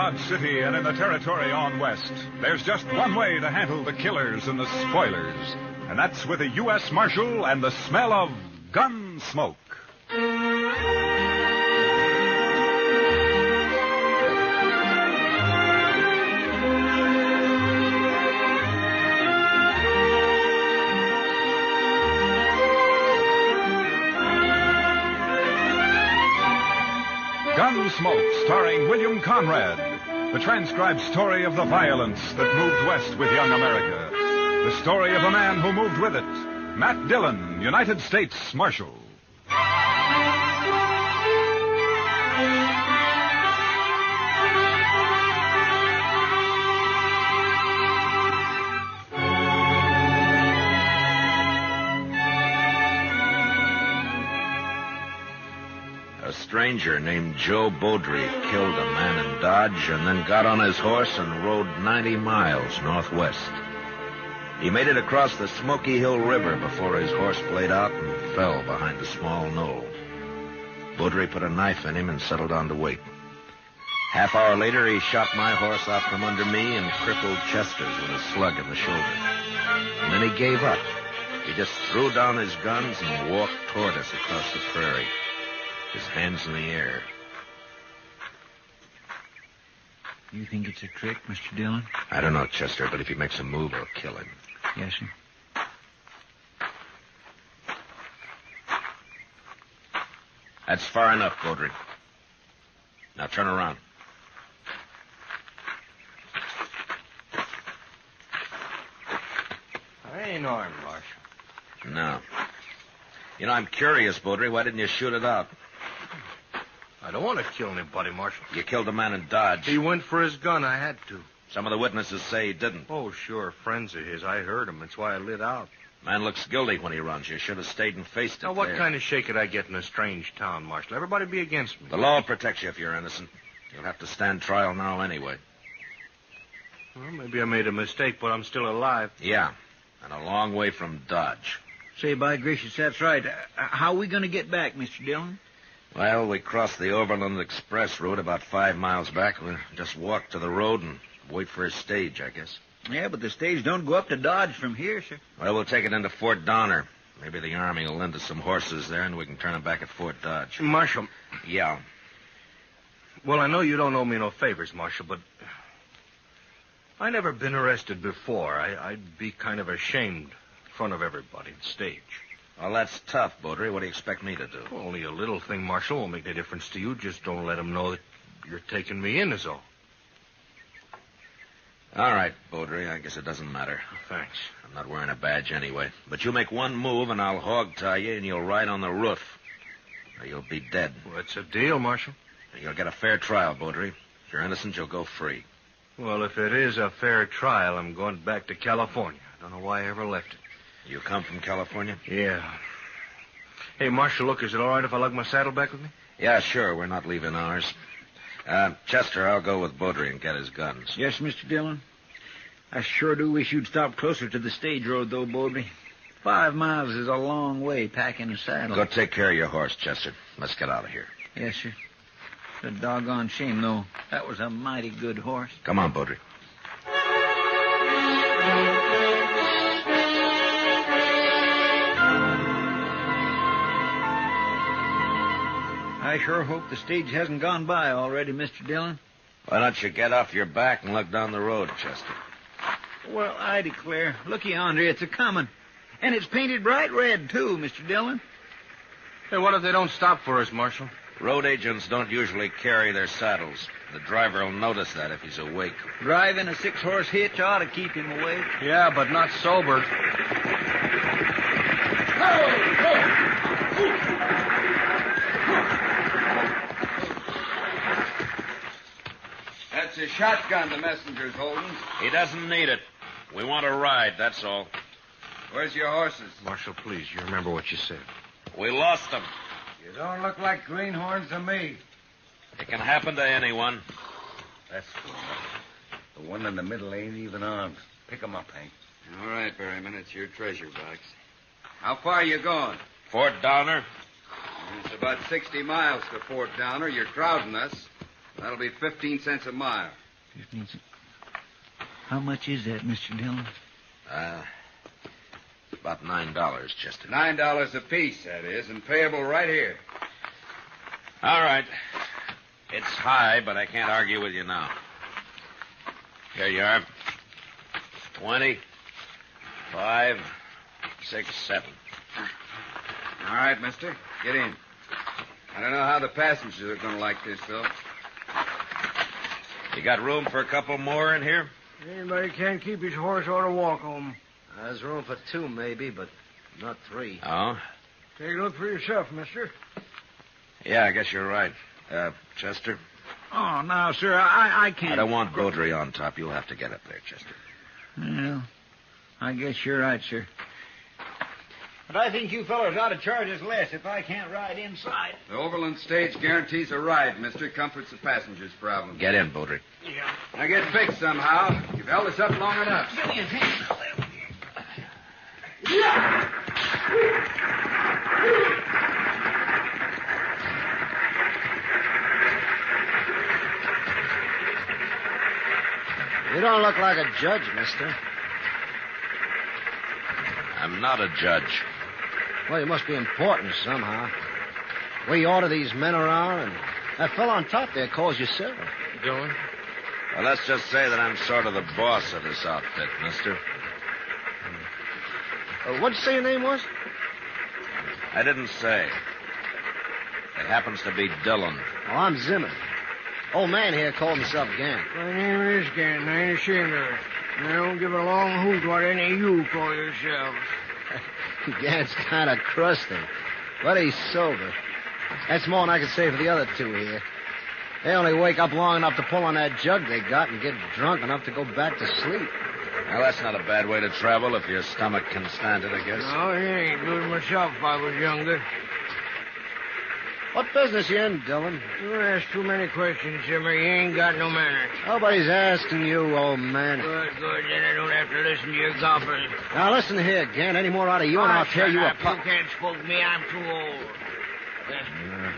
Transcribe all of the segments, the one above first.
Dodge City and in the territory on west, there's just one way to handle the killers and the spoilers, and that's with a U.S. Marshal and the smell of Gunsmoke. Gunsmoke, starring William Conrad. The transcribed story of the violence that moved west with young America. The story of a man who moved with it. Matt Dillon, United States Marshal. A stranger named Joe Beaudry killed a man in Dodge and then got on his horse and rode 90 miles northwest. He made it across the Smoky Hill River before his horse played out and fell behind a small knoll. Beaudry put a knife in him and settled on to wait. Half-hour later, he shot my horse out from under me and crippled Chester's with a slug in the shoulder. And then he gave up. He just threw down his guns and walked toward us across the prairie, his hands in the air. You think it's a trick, Mr. Dillon? I don't know, Chester, but if he makes a move, I'll kill him. Yes, sir. That's far enough, Beaudry. Now turn around. I ain't armed, Marshal. No. You know, I'm curious, Beaudry. Why didn't you shoot it out? I don't want to kill anybody, Marshal. You killed a man in Dodge. He went for his gun. I had to. Some of the witnesses say he didn't. Oh, sure. Friends of his. I heard him. That's why I lit out. Man looks guilty when he runs. You should have stayed and faced it. Now, what there. kind of shake could I get in a strange town, Marshal? Everybody be against me. The law will protect you if you're innocent. You'll have to stand trial now anyway. Well, maybe I made a mistake, but I'm still alive. Yeah, and a long way from Dodge. Say, by gracious, that's right. How are we going to get back, Mr. Dillon? Well, we crossed the Overland Express route about 5 miles back. We'll just walk to the road and wait for his stage, I guess. Yeah, but the stage don't go up to Dodge from here, sir. Well, we'll take it into Fort Donner. Maybe the Army will lend us some horses there, and we can turn them back at Fort Dodge. Marshal. Yeah. Well, I know you don't owe me no favors, Marshal, but I never been arrested before. I'd be kind of ashamed in front of everybody on stage. Well, that's tough, Beaudry. What do you expect me to do? Well, only a little thing, Marshal. Won't make any difference to you. Just don't let them know that you're taking me in is all. All right, Beaudry. I guess it doesn't matter. Thanks. I'm not wearing a badge anyway. But you make one move, and I'll hog-tie you, and you'll ride on the roof. Or you'll be dead. Well, it's a deal, Marshal. You'll get a fair trial, Beaudry. If you're innocent, you'll go free. Well, if it is a fair trial, I'm going back to California. I don't know why I ever left it. You come from California? Yeah. Hey, Marshal, look, is it all right if I lug my saddle back with me? Yeah, sure. We're not leaving ours. Chester, I'll go with Beaudry and get his guns. Yes, Mr. Dillon. I sure do wish you'd stop closer to the stage road, though, Beaudry. 5 miles is a long way packing a saddle. Go take care of your horse, Chester. Let's get out of here. Yes, sir. It's a doggone shame, though. That was a mighty good horse. Come on, Beaudry. I sure hope the stage hasn't gone by already, Mr. Dillon. Why don't you get off your back and look down the road, Chester? Well, I declare. Looky yonder, it's a-comin'. And it's painted bright red, too, Mr. Dillon. Hey, what if they don't stop for us, Marshal? Road agents don't usually carry their saddles. The driver will notice that if he's awake. Driving a 6-horse hitch ought to keep him awake. Yeah, but not sober. That's a shotgun the messenger's holding. He doesn't need it. We want to ride, that's all. Where's your horses? Marshal, please, you remember what you said. We lost them. You don't look like greenhorns to me. It can happen to anyone. That's good. The one in the middle ain't even armed. Pick 'em up, Hank. All right, Berryman, it's your treasure box. How far you going? Fort Donner. It's about 60 miles to Fort Downer. You're crowding us. That'll be 15 cents a mile. 15 cents. How much is that, Mr. Dillon? About $9, Chester. $9 apiece, that is, and payable right here. All right. It's high, but I can't argue with you now. Here you are. 20, 5, 6, 7. All right, mister. Get in. I don't know how the passengers are going to like this, though. You got room for a couple more in here? Anybody can't keep his horse ought to walk home. There's room for 2, maybe, but not 3. Oh? Take a look for yourself, mister. Yeah, I guess you're right. Chester? Oh, no, sir, I can't. I don't want Beaudry on top. You'll have to get up there, Chester. Well, I guess you're right, sir. But I think you fellas ought to charge us less if I can't ride inside. The Overland stage guarantees a ride, mister. Comforts the passengers' problem. Get in, Beaudry. Yeah. Now get fixed somehow. You've held us up long enough. Give me a hand. You don't look like a judge, mister. I'm not a judge. Well, you must be important somehow. We order these men around, and that fellow on top there calls you sir. Dillon? Well, let's just say that I'm sort of the boss of this outfit, mister. What'd you say your name was? I didn't say. It happens to be Dillon. Oh, I'm Zimmer. Old man here called himself Gant. My name is Gann. I ain't ashamed of it. And I don't give a long hoot what any of you call yourselves. Gant's kind of crusty, but he's sober. That's more than I can say for the other 2 here. They only wake up long enough to pull on that jug they got and get drunk enough to go back to sleep. Well, that's not a bad way to travel if your stomach can stand it, I guess. No, it ain't. Do it myself if I was younger. What business you in, Dillon? You ask too many questions, Zimmer. You ain't got no manners. Nobody's asking you, old man. Good. Then I don't have to listen to your gobbling. Now, listen here, Gant. Any more out of you, and I'll tear you apart. You can't spook me. I'm too old.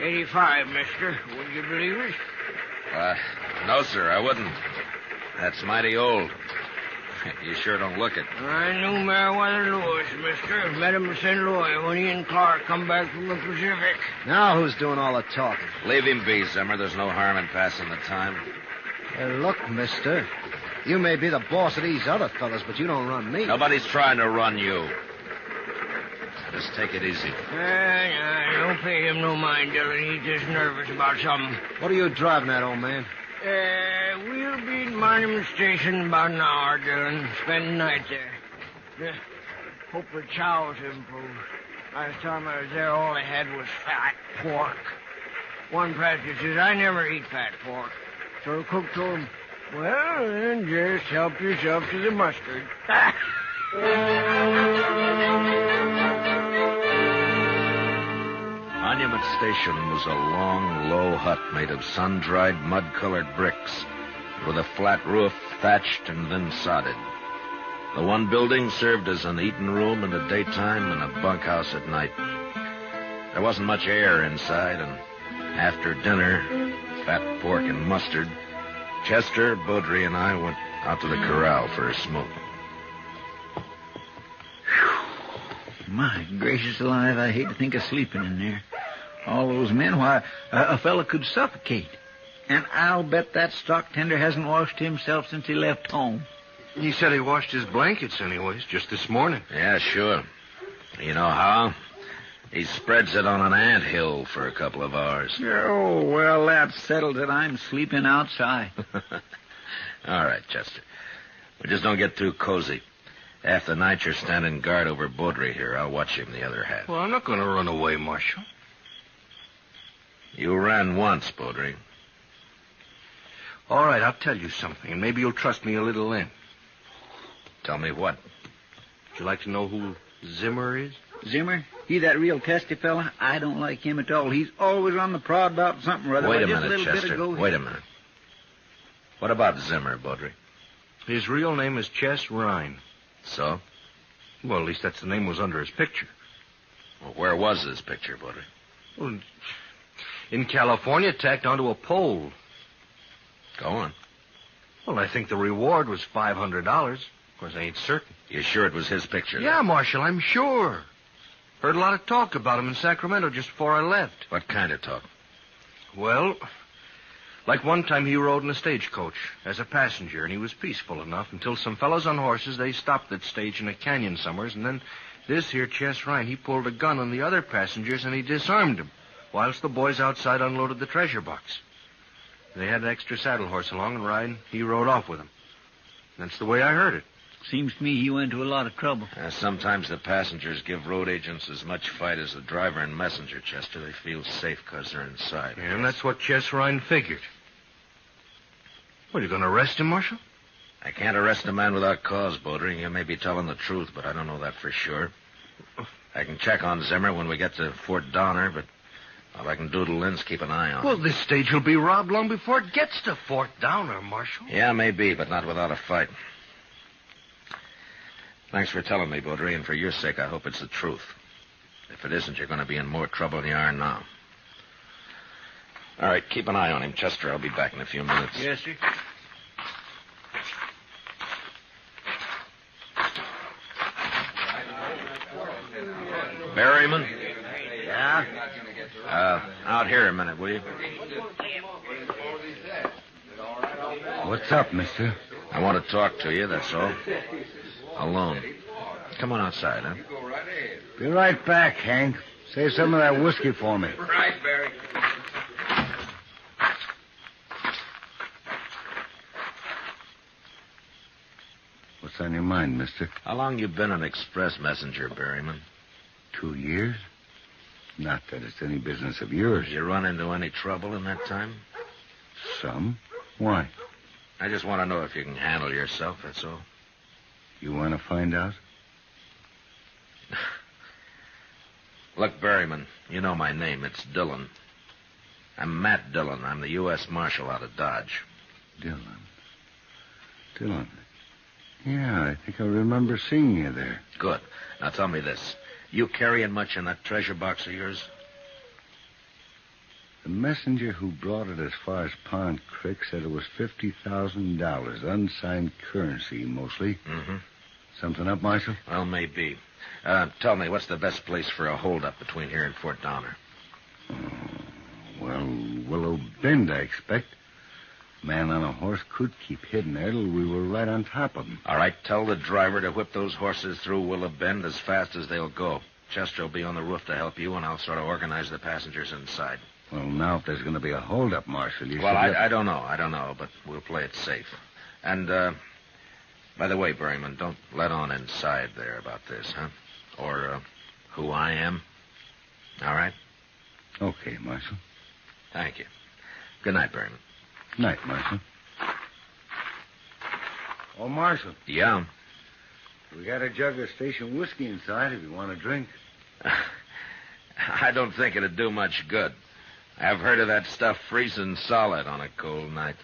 85, mister. Would you believe it? No, sir, I wouldn't. That's mighty old. You sure don't look it. I knew Meriwether Lewis, mister. Met him in St. Louis when he and Clark come back from the Pacific. Now who's doing all the talking? Leave him be, Zimmer. There's no harm in passing the time. Look, mister. You may be the boss of these other fellas, but you don't run me. Nobody's trying to run you. Just take it easy. Don't pay him no mind, Dillon. He's just nervous about something. What are you driving at, old man? We'll be at Monument Station in about an hour, Dillon. Spend the night there. Hope the chows improved. Last time I was there, all I had was fat pork. One passenger says, I never eat fat pork. So the cook told him, well, then just help yourself to the mustard. Monument Station was a long, low hut made of sun-dried, mud-colored bricks, with a flat roof thatched and then sodded. The one building served as an eating room in the daytime and a bunkhouse at night. There wasn't much air inside, and after dinner, fat pork and mustard, Chester, Beaudry, and I went out to the corral for a smoke. My gracious alive, I hate to think of sleeping in there. All those men, why, a fella could suffocate. And I'll bet that stock tender hasn't washed himself since he left home. He said he washed his blankets anyways, just this morning. Yeah, sure. You know how? He spreads it on an anthill for a couple of hours. Oh, well, that settles it. I'm sleeping outside. All right, Chester. We just don't get too cozy. Half the night you're standing guard over Beaudry here. I'll watch him the other half. Well, I'm not going to run away, Marshal. You ran once, Beaudry. All right, I'll tell you something, and maybe you'll trust me a little then. Tell me what? Would you like to know who Zimmer is? Zimmer? He that real testy fella? I don't like him at all. He's always on the prod about something or other. Wait a Just minute, little bit Chester. ago, Wait a minute. What about Zimmer, Beaudry? His real name is Chess Rhine. So? Well, at least that's the name was under his picture. Well, where was this picture, Beaudry? Well, in California, tacked onto a pole. Go on. Well, I think the reward was $500. Of course, I ain't certain. You sure it was his picture? Yeah, Marshal, I'm sure. Heard a lot of talk about him in Sacramento just before I left. What kind of talk? Well, like one time he rode in a stagecoach as a passenger, and he was peaceful enough until some fellows on horses, they stopped that stage in a canyon somewheres, and then this here Chess Ryan, he pulled a gun on the other passengers, and he disarmed them, whilst the boys outside unloaded the treasure box. They had an extra saddle horse along, and Ryan, he rode off with them. That's the way I heard it. Seems to me he went to a lot of trouble. Sometimes the passengers give road agents as much fight as the driver and messenger, Chester. They feel safe because they're inside. Yeah, and that's what Chess Ryan figured. What, are you going to arrest him, Marshal? I can't arrest a man without cause, Baudry. You may be telling the truth, but I don't know that for sure. I can check on Zimmer when we get to Fort Donner, but all I can do to Lynn's keep an eye on him. Well, this stage will be robbed long before it gets to Fort Donner, Marshal. Yeah, maybe, but not without a fight. Thanks for telling me, Baudry, and for your sake, I hope it's the truth. If it isn't, you're going to be in more trouble than you are now. All right, keep an eye on him, Chester. I'll be back in a few minutes. Yes, sir. Berryman? Yeah? Out here a minute, will you? What's up, mister? I want to talk to you, that's all. Alone. Come on outside, huh? Be right back, Hank. Save some of that whiskey for me. Right, Barry. What's on your mind, mister? How long you been an express messenger, Berryman? 2 years? Not that it's any business of yours. Did you run into any trouble in that time? Some? Why? I just want to know if you can handle yourself, that's all. You want to find out? Look, Berryman, you know my name. It's Dillon. I'm Matt Dillon. I'm the U.S. Marshal out of Dodge. Dillon. Yeah, I think I remember seeing you there. Good. Now tell me this. You carrying much in that treasure box of yours? The messenger who brought it as far as Pond Creek said it was $50,000, unsigned currency mostly. Mm-hmm. Something up, Marshal? Well, maybe. Tell me, what's the best place for a holdup between here and Fort Donner? Well, Willow Bend, I expect. Man on a horse could keep hidden there till we were right on top of him. All right, tell the driver to whip those horses through Willow Bend as fast as they'll go. Chester will be on the roof to help you, and I'll sort of organize the passengers inside. Well, now, if there's going to be a holdup, Marshal, you Well, should... I don't know, but we'll play it safe. And, by the way, Berryman, don't let on inside there about this, huh? Or, who I am. All right? Okay, Marshal. Thank you. Good night, Berryman. Night, Marshal. Oh, Marshal, Yeah? we got a jug of station whiskey inside if you want a drink. I don't think it'd do much good. I've heard of that stuff freezing solid on a cold night.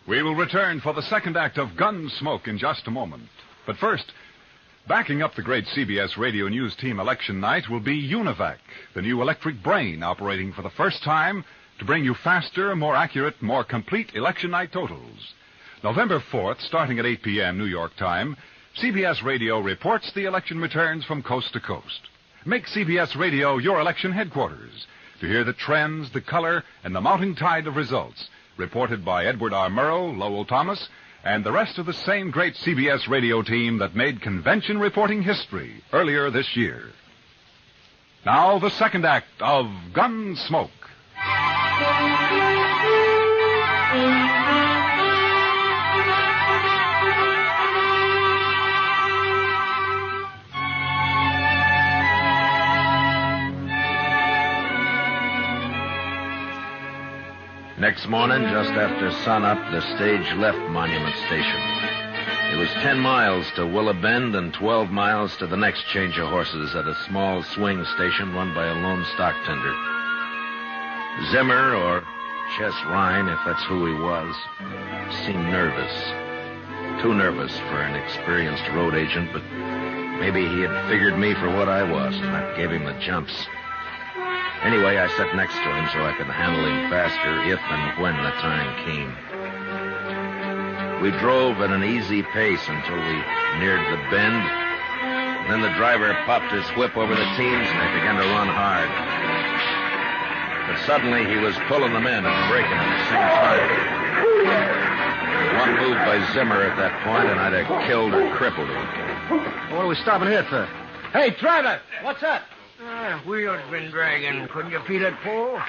We will return for the second act of Gunsmoke in just a moment. But first, backing up the great CBS Radio News Team election night will be Univac, the new electric brain operating for the first time to bring you faster, more accurate, more complete election night totals. November 4th, starting at 8 p.m. New York time, CBS Radio reports the election returns from coast to coast. Make CBS Radio your election headquarters to hear the trends, the color, and the mounting tide of results, reported by Edward R. Murrow, Lowell Thomas, and the rest of the same great CBS radio team that made convention reporting history earlier this year. Now, the second act of Gunsmoke. Next morning, just after sunup, the stage left Monument Station. It was 10 miles to Willow Bend and 12 miles to the next change of horses at a small swing station run by a lone stock tender. Zimmer, or Chess Ryan, if that's who he was, seemed nervous. Too nervous for an experienced road agent, but maybe he had figured me for what I was, and that gave him the jumps. Anyway, I sat next to him so I could handle him faster if and when the time came. We drove at an easy pace until we neared the bend. Then the driver popped his whip over the teams, and they began to run hard. But suddenly he was pulling them in and braking at the same time. One move by Zimmer at that point, and I'd have killed or crippled him. What are we stopping here for? Hey, driver, what's that? Wheel's been dragging. Couldn't you feel it pull? All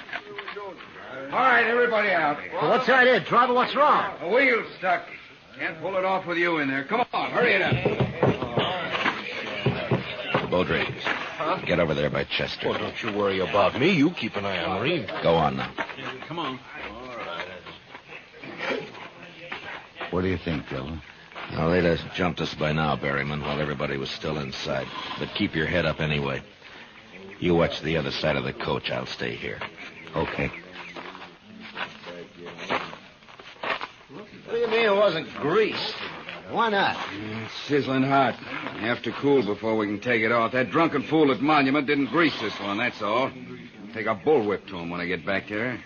right, everybody out. Well, what's the idea, driver? What's wrong? The wheel's stuck. Can't pull it off with you in there. Come on, hurry it up. Baudry, get over there by Chester. Well, don't you worry about me. You keep an eye on Marine. Go on now. Come on. What do you think, Dillon? Well, they'd have jumped us by now, Berryman, while everybody was still inside. But keep your head up anyway. You watch the other side of the coach. I'll stay here. Okay. What do you mean it wasn't greased? Why not? It's sizzling hot. You have to cool before we can take it off. That drunken fool at Monument didn't grease this one, that's all. Take a bullwhip to him when I get back there.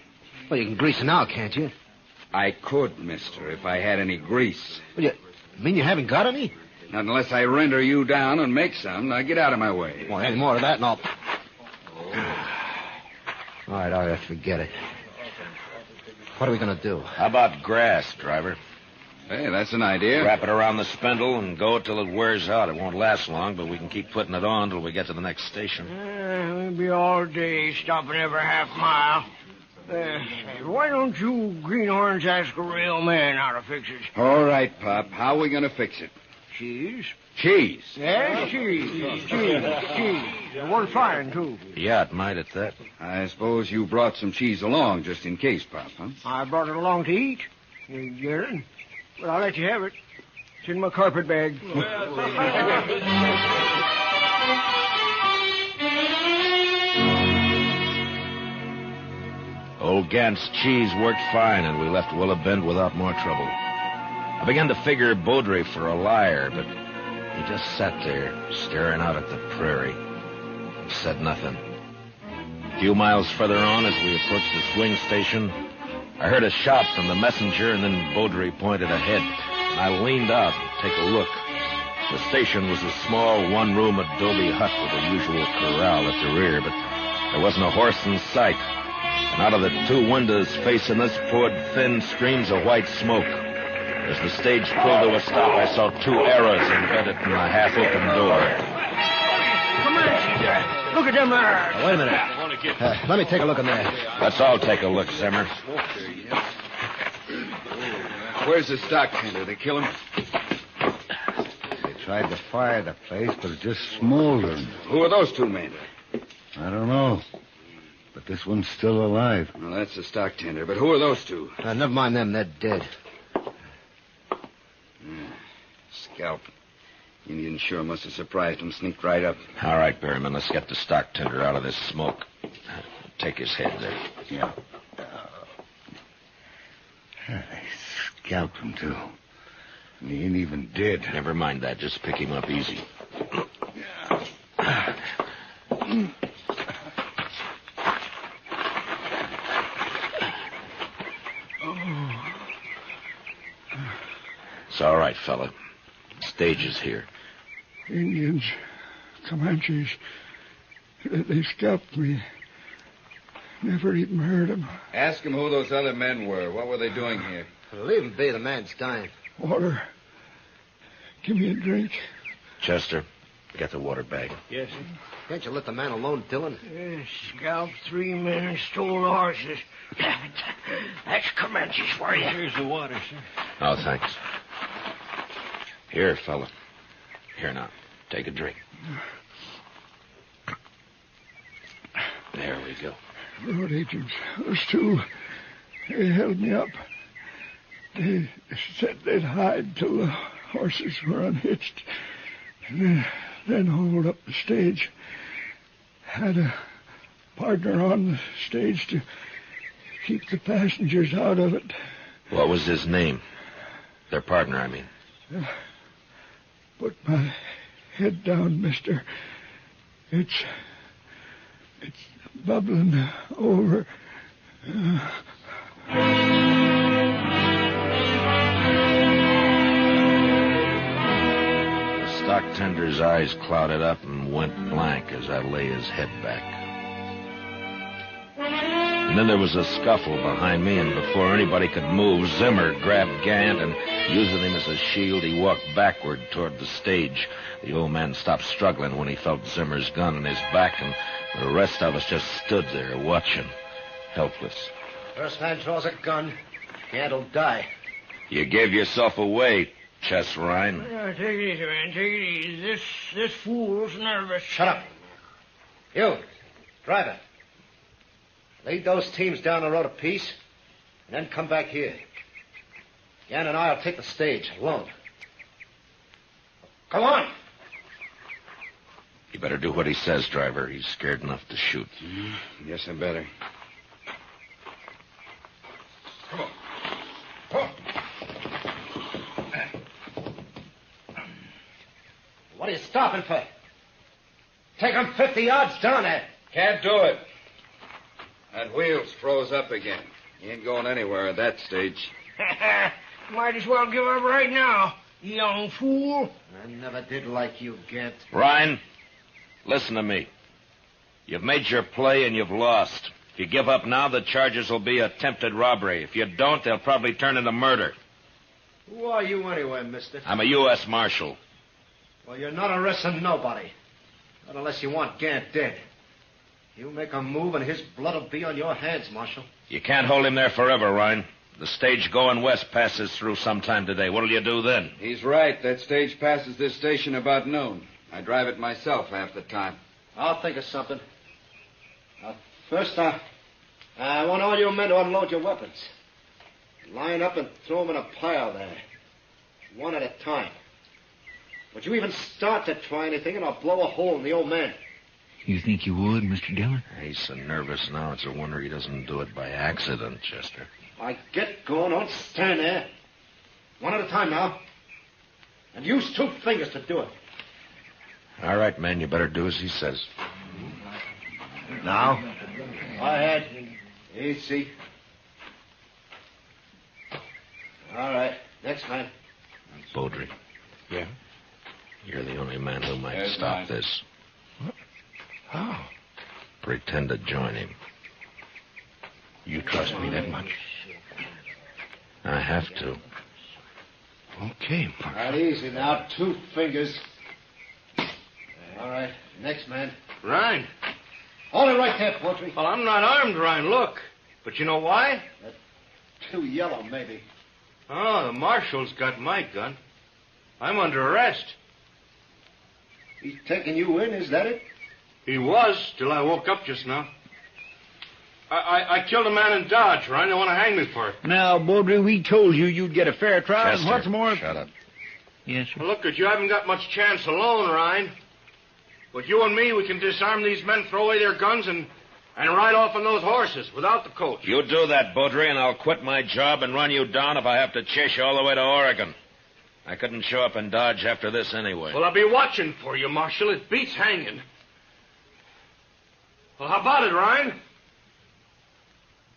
Well, you can grease it now, can't you? I could, mister, if I had any grease. Well, you mean you haven't got any? Not unless I render you down and make some. Now get out of my way. Well, any more of that and I'll... All right, forget it. What are we going to do? How about grass, driver? Hey, that's an idea. Wrap it around the spindle and go till it wears out. It won't last long, but we can keep putting it on till we get to the next station. We'll be all day stopping every half mile. Why don't you greenhorns ask a real man how to fix it? All right, Pop. How are we going to fix it? Cheese? Cheese. Yes, cheese. Cheese. Worth fine, too. Yeah, it might at that. I suppose you brought some cheese along just in case, Pop, huh? I brought it along to eat. You get it? But I'll let you have it. It's in my carpet bag. Old Gant's cheese worked fine, and we left Willow Bend without more trouble. I began to figure Baudry for a liar, but he just sat there, staring out at the prairie, and said nothing. A few miles further on, as we approached the swing station, I heard a shout from the messenger, and then Baudry pointed ahead, and I leaned out to take a look. The station was a small one-room adobe hut with the usual corral at the rear, but there wasn't a horse in sight. And out of the two windows facing us poured thin streams of white smoke. As the stage pulled to a stop, I saw two arrows embedded in the half-open door. Come on, look at them arrows. Wait a minute. Let me take a look in there. Let's all take a look, Zimmer. Where's the stock tender? They kill him? They tried to fire the place, but it just smoldered. Who are those two men? I don't know. But this one's still alive. Well, that's the stock tender. But who are those two? Never mind them. They're dead. Scalp. Indian sure must have surprised him, sneaked right up. All right, Berryman, let's get the stock tender out of this smoke. Take his head there. Yeah. They scalped him, too. And he ain't even dead. Never mind that. Just pick him up easy. It's all right, fella. Stage is here. Indians, Comanches, they scalped me. Never even heard them. Ask him who those other men were. What were they doing here? Leave him be. The man's dying. Water. Give me a drink. Chester, get the water bag. Yes, sir. Can't you let the man alone, Dillon? Scalped 3 men and stole the horses. That's Comanches for you. Here's the water, sir. Oh, thanks. Here, fella. Here now. Take a drink. There we go. Road agents, those two, they held me up. They said they'd hide till the horses were unhitched. And then hold up the stage. Had a partner on the stage to keep the passengers out of it. What was his name? Their partner, I mean. Put my head down, mister. It's bubbling over. The stock tender's eyes clouded up and went blank as I lay his head back. And then there was a scuffle behind me, and before anybody could move, Zimmer grabbed Gant, and using him as a shield, he walked backward toward the stage. The old man stopped struggling when he felt Zimmer's gun in his back, and the rest of us just stood there watching, helpless. First man draws a gun, Gant'll die. You gave yourself away, Chess Ryan. Take it easy, man. Take it easy. This fool's nervous. Shut up. You, driver. Lead those teams down the road a piece, and then come back here. Gant and I'll take the stage alone. Come on. You better do what he says, driver. He's scared enough to shoot. Guess I better. Come on. Come on. What are you stopping for? Take him 50 yards down there. Can't do it. That wheel's froze up again. He ain't going anywhere at that stage. Might as well give up right now, you young fool. I never did like you, Gant. Ryan, listen to me. You've made your play and you've lost. If you give up now, the charges will be attempted robbery. If you don't, they'll probably turn into murder. Who are you anyway, mister? I'm a U.S. Marshal. Well, you're not arresting nobody. Not unless you want Gant dead. You make a move and his blood will be on your hands, Marshal. You can't hold him there forever, Ryan. The stage going west passes through sometime today. What'll you do then? He's right. That stage passes this station about noon. I drive it myself half the time. I'll think of something. First, I want all you men to unload your weapons. Line up and throw them in a pile there. One at a time. Would you even start to try anything, and I'll blow a hole in the old man. You think you would, Mr. Dillon? He's so nervous now, it's a wonder he doesn't do it by accident, Chester. I get going, don't stand there. One at a time now. And use 2 fingers to do it. All right, man, you better do as he says. Now? Go ahead. Easy. All right. Next man. Beaudry. Yeah? You're the only man who might There's stop mine. this. How? Pretend to join him. You trust me that much? I have to. Okay, All right, easy now. 2 fingers. All right. Next man. Ryan. Hold it right there, Poultry. Well, I'm not armed, Ryan. Look. But you know why? Too yellow, maybe. Oh, the marshal's got my gun. I'm under arrest. He's taking you in, is that it? He was, till I woke up just now. I killed a man in Dodge, Ryan. They want to hang me for it. Now, Beaudry, we told you you'd get a fair trial, Chester, and what's more... shut up. Yes, sir. Well, look, you haven't got much chance alone, Ryan. But you and me, we can disarm these men, throw away their guns, and ride off on those horses without the coach. You do that, Beaudry, and I'll quit my job and run you down if I have to chase you all the way to Oregon. I couldn't show up in Dodge after this anyway. Well, I'll be watching for you, Marshal. It beats hanging. Well, how about it, Ryan?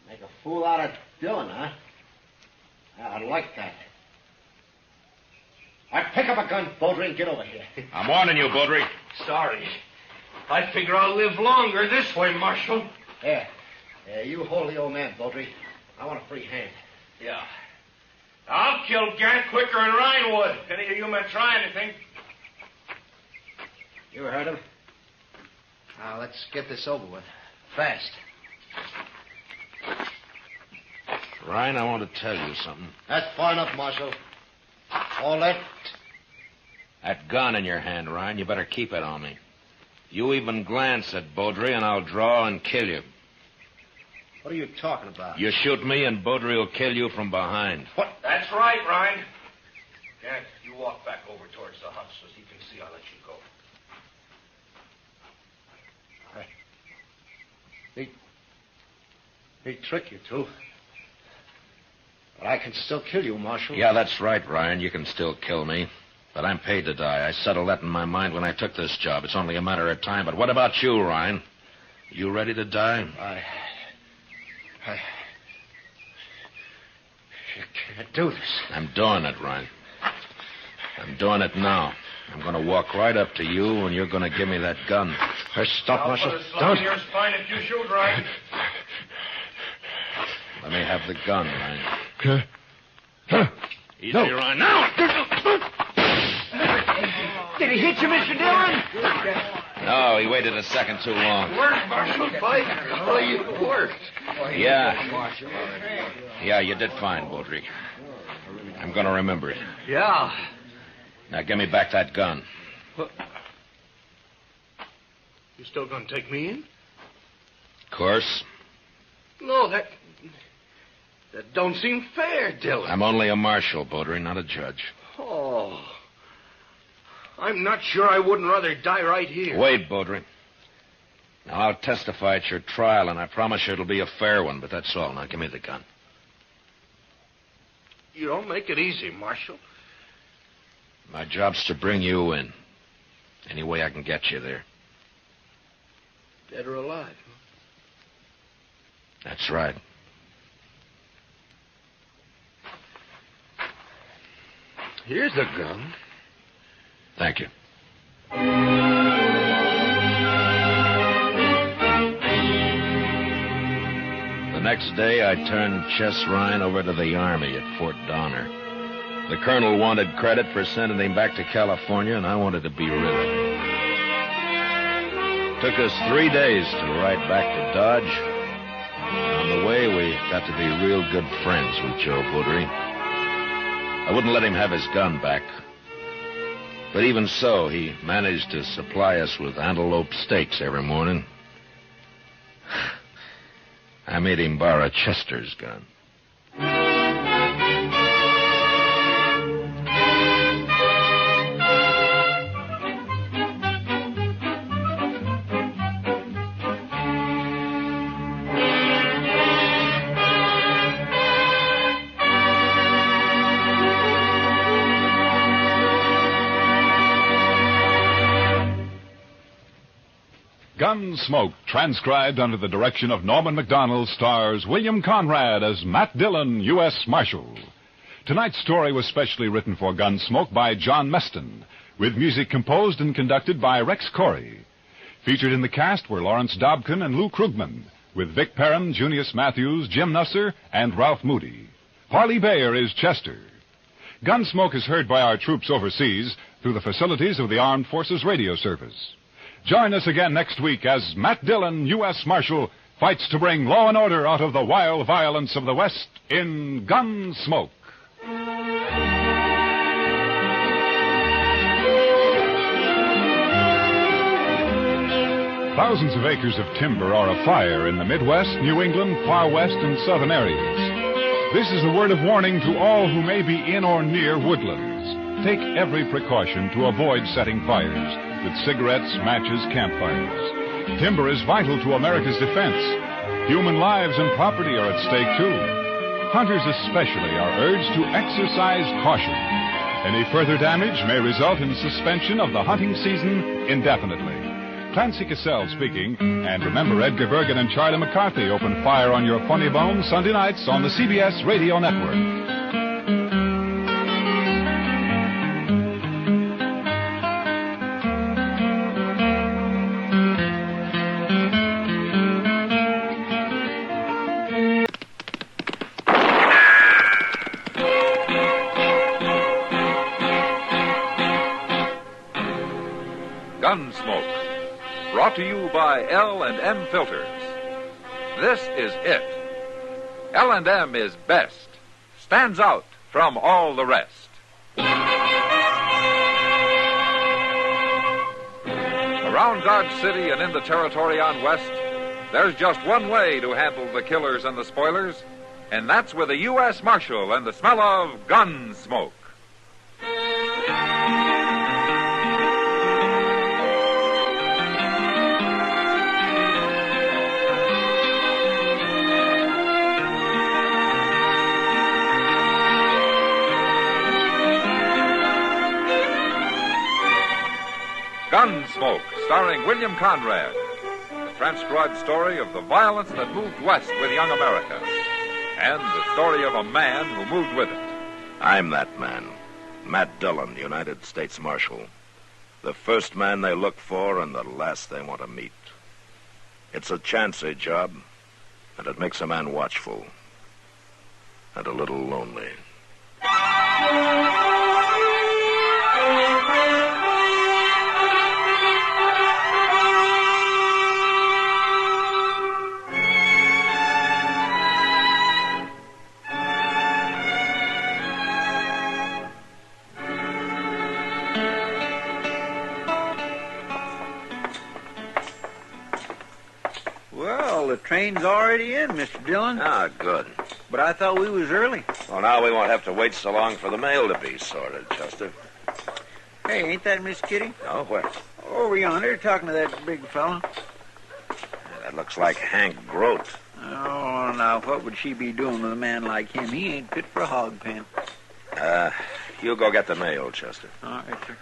Make a fool out of Dillon, huh? I like that. I pick up a gun, Beaudry, and get over here. I'm warning you, Beaudry. Sorry. I figure I'll live longer this way, Marshal. Here. You hold the old man, Beaudry. I want a free hand. Yeah. I'll kill Gant quicker than Ryan would. If any of you men try anything. You heard him. Now, let's get this over with. Fast. Ryan, I want to tell you something. That's far enough, Marshal. All that... That gun in your hand, Ryan, you better keep it on me. You even glance at Beaudry, and I'll draw and kill you. What are you talking about? You shoot me, and Beaudry will kill you from behind. What? That's right, Ryan. Gant, you walk back over towards the hut so he can see I'll let you go. He'd trick you, too. But I can still kill you, Marshal. Yeah, that's right, Ryan. You can still kill me. But I'm paid to die. I settled that in my mind when I took this job. It's only a matter of time. But what about you, Ryan? You ready to die? I can't do this. I'm doing it, Ryan. I'm doing it now. I'm going to walk right up to you, and you're going to give me that gun. Stop, Marshal. Don't. Your spine if you shoot, Ryan. Let me have the gun, Ryan. Easy, No. Ryan. Now! Did he hit you, Mr. Dillon? No, he waited a second too long. Worked, Marshal. By golly, it worked. Yeah, you did fine, Baudry. I'm going to remember it. Yeah. Now, give me back that gun. You still gonna take me in? Of course. No, that don't seem fair, Dillon. I'm only a marshal, Baudry, not a judge. Oh. I'm not sure I wouldn't rather die right here. Wait, Baudry. Now, I'll testify at your trial, and I promise you it'll be a fair one, but that's all. Now, give me the gun. You don't make it easy, Marshal. My job's to bring you in. Any way I can get you there. Dead or alive, huh? That's right. Here's the gun. Thank you. The next day, I turned Chess Ryan over to the Army at Fort Donner. The colonel wanted credit for sending him back to California, and I wanted to be rid of him. Took us 3 days to ride back to Dodge. On the way, we got to be real good friends with Joe Baudry. I wouldn't let him have his gun back. But even so, he managed to supply us with antelope steaks every morning. I made him borrow Chester's gun. Gunsmoke, transcribed under the direction of Norman MacDonald, stars William Conrad as Matt Dillon, U.S. Marshal. Tonight's story was specially written for Gunsmoke by John Meston, with music composed and conducted by Rex Corey. Featured in the cast were Lawrence Dobkin and Lou Krugman, with Vic Perrin, Junius Matthews, Jim Nusser, and Ralph Moody. Harley Bayer is Chester. Gunsmoke is heard by our troops overseas through the facilities of the Armed Forces Radio Service. Join us again next week as Matt Dillon, U.S. Marshal, fights to bring law and order out of the wild violence of the West in Gunsmoke. Thousands of acres of timber are afire in the Midwest, New England, Far West, and Southern areas. This is a word of warning to all who may be in or near woodlands. Take every precaution to avoid setting fires with cigarettes, matches, campfires. Timber is vital to America's defense. Human lives and property are at stake, too. Hunters especially are urged to exercise caution. Any further damage may result in suspension of the hunting season indefinitely. Clancy Cassell speaking, and remember Edgar Bergen and Charlie McCarthy open fire on your funny bone Sunday nights on the CBS Radio Network. Gunsmoke, brought to you by L&M Filters. This is it. L&M is best, stands out from all the rest. Around Dodge City and in the territory on West, there's just one way to handle the killers and the spoilers, and that's with a U.S. Marshal and the smell of Gunsmoke. Gunsmoke, starring William Conrad. The transcribed story of the violence that moved west with young America. And the story of a man who moved with it. I'm that man, Matt Dillon, United States Marshal. The first man they look for and the last they want to meet. It's a chancy job, and it makes a man watchful and a little lonely. Well, the train's already in, Mr. Dillon. Ah, good. But I thought we was early. Well, now we won't have to wait so long for the mail to be sorted, Chester. Hey, ain't that Miss Kitty? Oh, where? Over yonder, talking to that big fella. That looks like Hank Grote. Oh, now, what would she be doing with a man like him? He ain't fit for a hog pen. You go get the mail, Chester. All right, sir.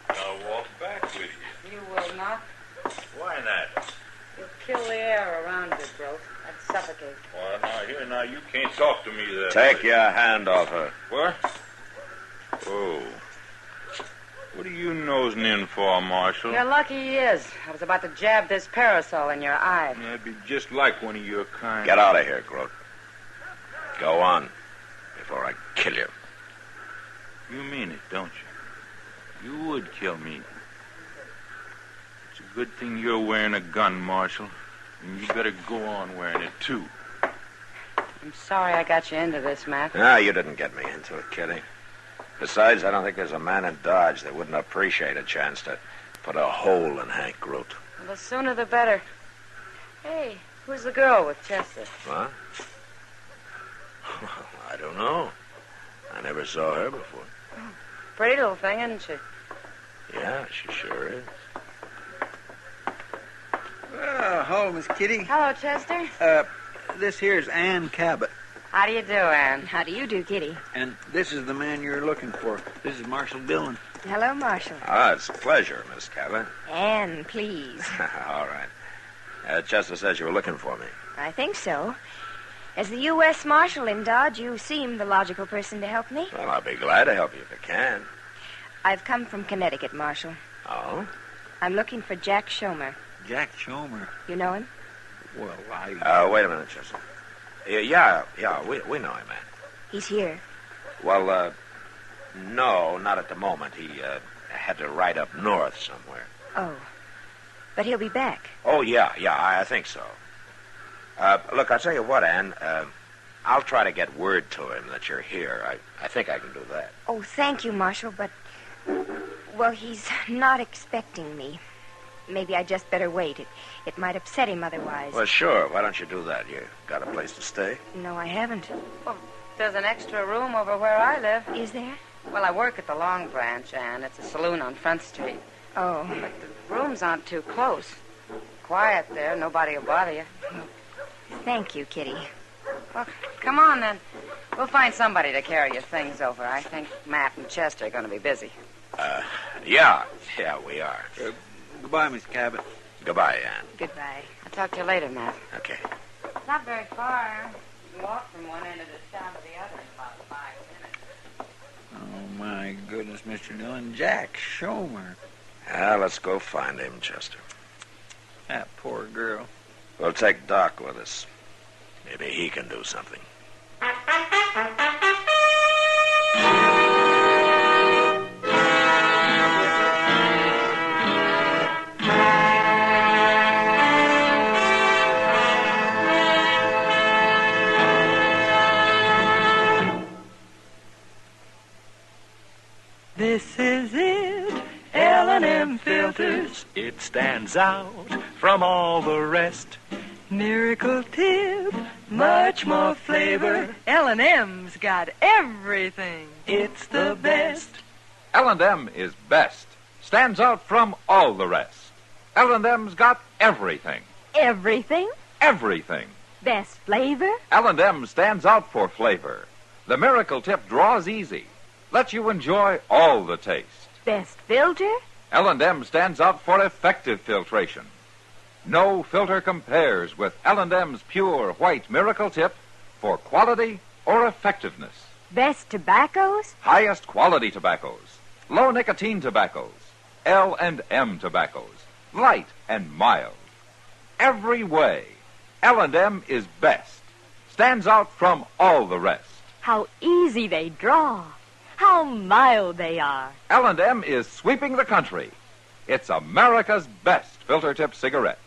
I'll walk back with you. You will not. Why not? You'll kill the air around you, Grote. I'd suffocate. Well, now, you can't talk to me that Take way. your hand off her. What? Oh. What are you nosing in for, Marshal? You're lucky he is. I was about to jab this parasol in your eye. That'd be just like one of your kind. Get out of here, Grote. Go on, before I kill you. You mean it, don't you? You would kill me. It's a good thing you're wearing a gun, Marshal. And you better go on wearing it, too. I'm sorry I got you into this, Matt. Ah, you didn't get me into it, Kitty. Besides, I don't think there's a man in Dodge that wouldn't appreciate a chance to put a hole in Hank Grote. Well, the sooner the better. Hey, who's the girl with Chester? What? I don't know. I never saw her before. Pretty little thing, isn't she? Yeah, she sure is. Well, hello, Miss Kitty. Hello, Chester. This here's Ann Cabot. How do you do, Ann? How do you do, Kitty? And this is the man you're looking for. This is Marshal Dillon. Hello, Marshal. Ah, it's a pleasure, Miss Cabot. Anne, please. All right. Chester says you were looking for me. I think so. As the U.S. Marshal in Dodge, you seem the logical person to help me. Well, I'll be glad to help you if I can. I've come from Connecticut, Marshal. Oh? I'm looking for Jack Schmer. Jack Schmer. You know him? Well, I... Wait a minute, Chester. Yeah, we know him, man. He's here. Well, no, not at the moment. He had to ride up north somewhere. Oh. But he'll be back. Oh, yeah, I think so. Look, I'll tell you what, Ann. I'll try to get word to him that you're here. I think I can do that. Oh, thank you, Marshal, but... Well, he's not expecting me. Maybe I just better wait. It might upset him otherwise. Well, sure. Why don't you do that? You got a place to stay? No, I haven't. Well, there's an extra room over where I live. Is there? Well, I work at the Long Branch, and it's a saloon on Front Street. Oh. But the rooms aren't too close. Quiet there. Nobody will bother you. Thank you, Kitty. Well, come on, then. We'll find somebody to carry your things over. I think Matt and Chester are going to be busy. Yeah, we are. Goodbye, Miss Cabot. Goodbye, Ann. Goodbye. I'll talk to you later, Matt. Okay. It's not very far. You can walk from one end of the town to the other in about 5 minutes. Oh, my goodness, Mr. Dillon. Jack Schmer. Let's go find him, Chester. That poor girl. We'll take Doc with us. Maybe he can do something. This is it, L&M filters. It stands out from all the rest. Miracle tip, much more flavor. L&M's got everything. It's the best. L&M is best. Stands out from all the rest. L&M's got everything. Everything? Everything. Best flavor? L&M stands out for flavor. The Miracle Tip draws easy. Lets you enjoy all the taste. Best filter? L&M stands out for effective filtration. No filter compares with L&M's pure white Miracle Tip for quality or effectiveness. Best tobaccos? Highest quality tobaccos. Low nicotine tobaccos. L&M tobaccos. Light and mild. Every way, L&M is best. Stands out from all the rest. How easy they draw. How mild they are. L&M is sweeping the country. It's America's best filter tip cigarette.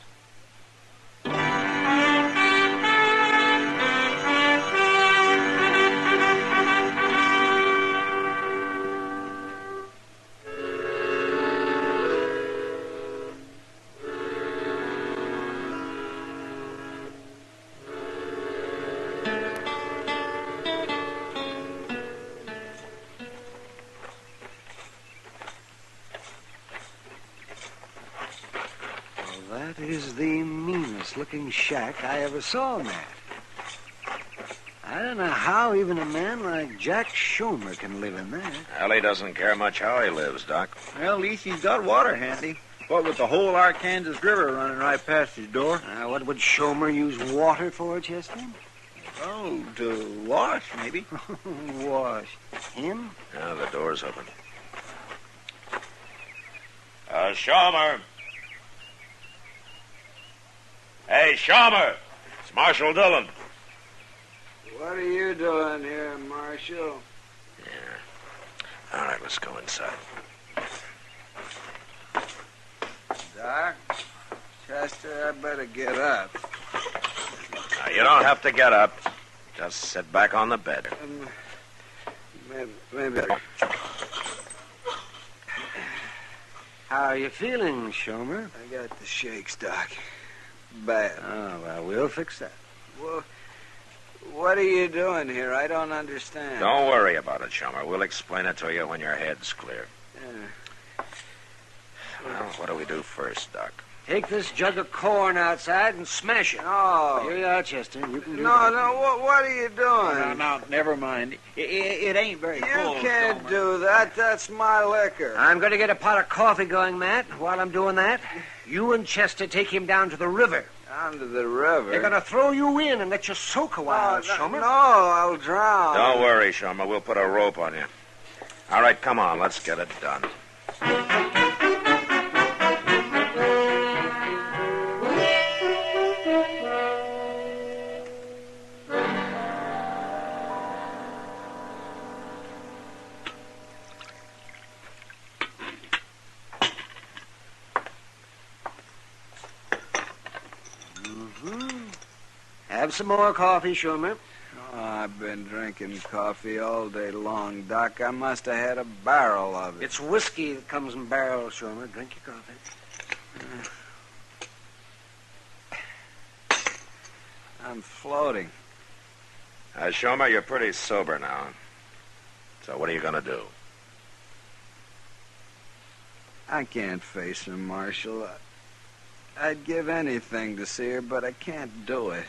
That is the meanest-looking shack I ever saw, Matt. I don't know how even a man like Jack Schmer can live in that. Well, he doesn't care much how he lives, Doc. Well, at least he's got water handy. What with the whole Arkansas River running right past his door. What would Schmer use water for, Chester? Oh, to wash, maybe. Wash him? Now the door's open. Schmer. Hey, Schmer. It's Marshal Dillon. What are you doing here, Marshal? Yeah. All right, let's go inside. Doc? Chester, I better get up. Now, you don't have to get up. Just sit back on the bed. Maybe. How are you feeling, Schmer? I got the shakes, Doc. Bad. Oh, well, we'll fix that. Well, what are you doing here? I don't understand. Don't worry about it, Schmer. We'll explain it to you when your head's clear. Well, what do we do first, Doc? Take this jug of corn outside and smash it. Oh. Here you are, Chester. You can do No, that. what are you doing? No, never mind. It ain't very full. You can't do that. That's my liquor. I'm going to get a pot of coffee going, Matt. While I'm doing that, you and Chester take him down to the river. Down to the river? They're going to throw you in and let you soak a while, Schmer. No, I'll drown. Don't worry, Schmer. We'll put a rope on you. All right, come on. Let's get it done. Have some more coffee, Schmer. Oh, I've been drinking coffee all day long, Doc. I must have had a barrel of it. It's whiskey that comes in barrels, Schmer. Drink your coffee. I'm floating. Schmer, you're pretty sober now. So what are you going to do? I can't face her, Marshal. I'd give anything to see her, but I can't do it.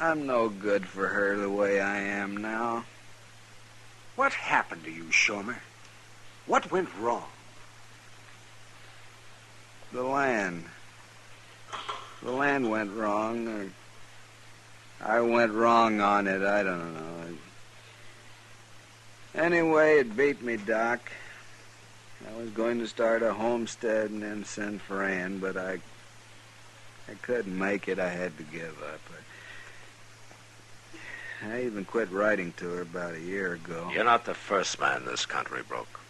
I'm no good for her the way I am now. What happened to you, Schmer? What went wrong? The land. The land went wrong, or I went wrong on it. I don't know. Anyway, it beat me, Doc. I was going to start a homestead and then send for Ann, but I couldn't make it. I had to give up. I even quit writing to her about a year ago. You're not the first man this country broke.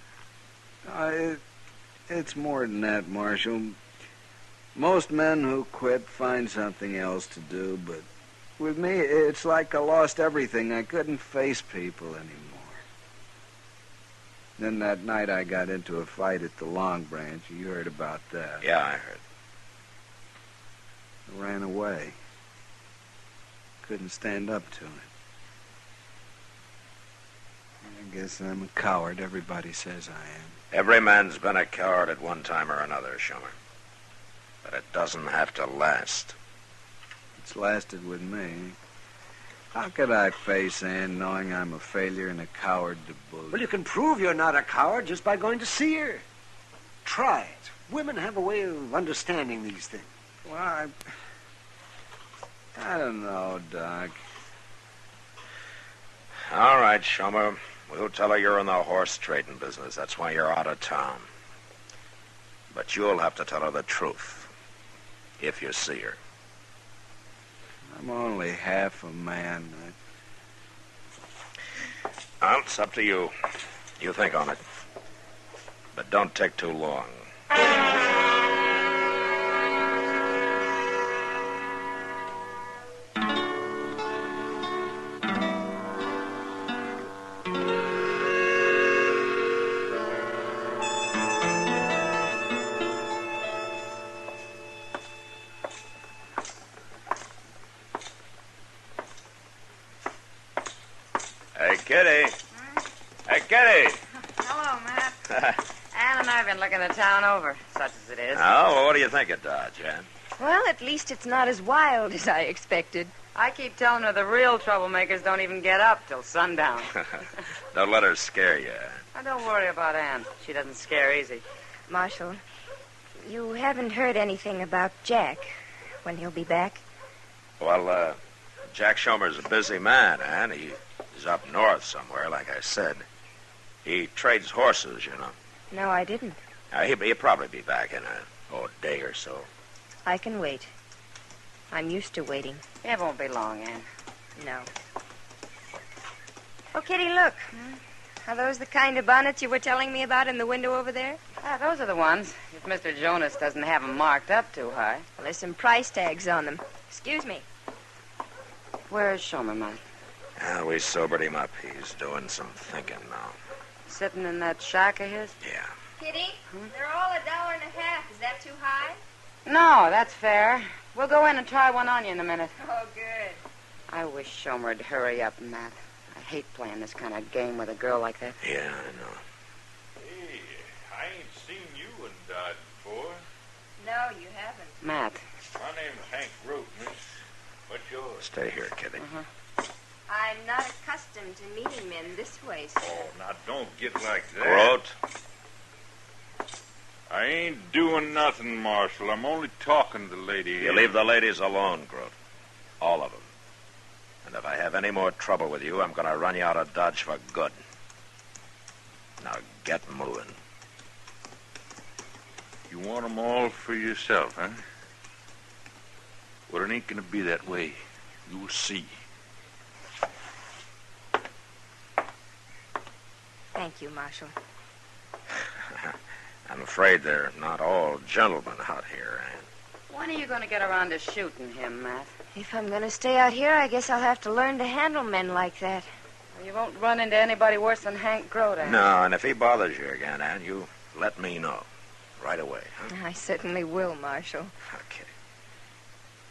It's more than that, Marshal. Most men who quit find something else to do, but with me, it's like I lost everything. I couldn't face people anymore. Then that night I got into a fight at the Long Branch. You heard about that. Yeah, I heard. I ran away. Couldn't stand up to it. I guess I'm a coward. Everybody says I am. Every man's been a coward at one time or another, Schmer. But it doesn't have to last. It It's lasted with me. How could I face Ann knowing I'm a failure and a coward to boot? Well, you can prove you're not a coward just by going to see her. Try it. Women have a way of understanding these things. Well, I don't know, Doc. All right, Schmer. We'll tell her you're in the horse trading business. That's why you're out of town. But you'll have to tell her the truth. If you see her. I'm only half a man. Well, it's up to you. You think on it. But don't take too long. Hey, Kitty. Hey, Kitty. Hello, Matt. Ann and I have been looking the town over, such as it is. Oh, well, what do you think of Dodge, Ann? Well, at least it's not as wild as I expected. I keep telling her the real troublemakers don't even get up till sundown. Don't let her scare you, Ann. Now, don't worry about Ann. She doesn't scare easy. Marshal, you haven't heard anything about Jack, when he'll be back? Well, Jack Schmer's a busy man, Ann. He's up north somewhere, like I said. He trades horses, you know. No, I didn't. He'll probably be back in a day or so. I can wait. I'm used to waiting. It won't be long, Ann. No. Oh, Kitty, look. Are those the kind of bonnets you were telling me about in the window over there? Those are the ones. If Mr. Jonas doesn't have them marked up too high. Well, there's some price tags on them. Excuse me. Where's Schmer, Matt? We sobered him up. He's doing some thinking now. Sitting in that shack of his? Yeah. Kitty, they're all $1.50. Is that too high? No, that's fair. We'll go in and try one on you in a minute. Oh, good. I wish Schmer'd hurry up, Matt. I hate playing this kind of game with a girl like that. Yeah, I know. Hey, I ain't seen you in Dodge before. No, you haven't. Matt. My name's Hank Root, miss. What's yours? Stay here, Kitty. I'm not accustomed to meeting men this way, sir. Oh, now don't get like that. Grote. I ain't doing nothing, Marshal. I'm only talking to the lady. You leave the ladies alone, Grote. All of them. And if I have any more trouble with you, I'm going to run you out of Dodge for good. Now get moving. You want 'em all for yourself, huh? Well, it ain't going to be that way. You'll see. Thank you, Marshal. I'm afraid they're not all gentlemen out here, Ann. When are you going to get around to shooting him, Matt? If I'm going to stay out here, I guess I'll have to learn to handle men like that. Well, you won't run into anybody worse than Hank Grote, Ann. No, and if he bothers you again, Ann, you let me know. Right away, huh? I certainly will, Marshal. Okay.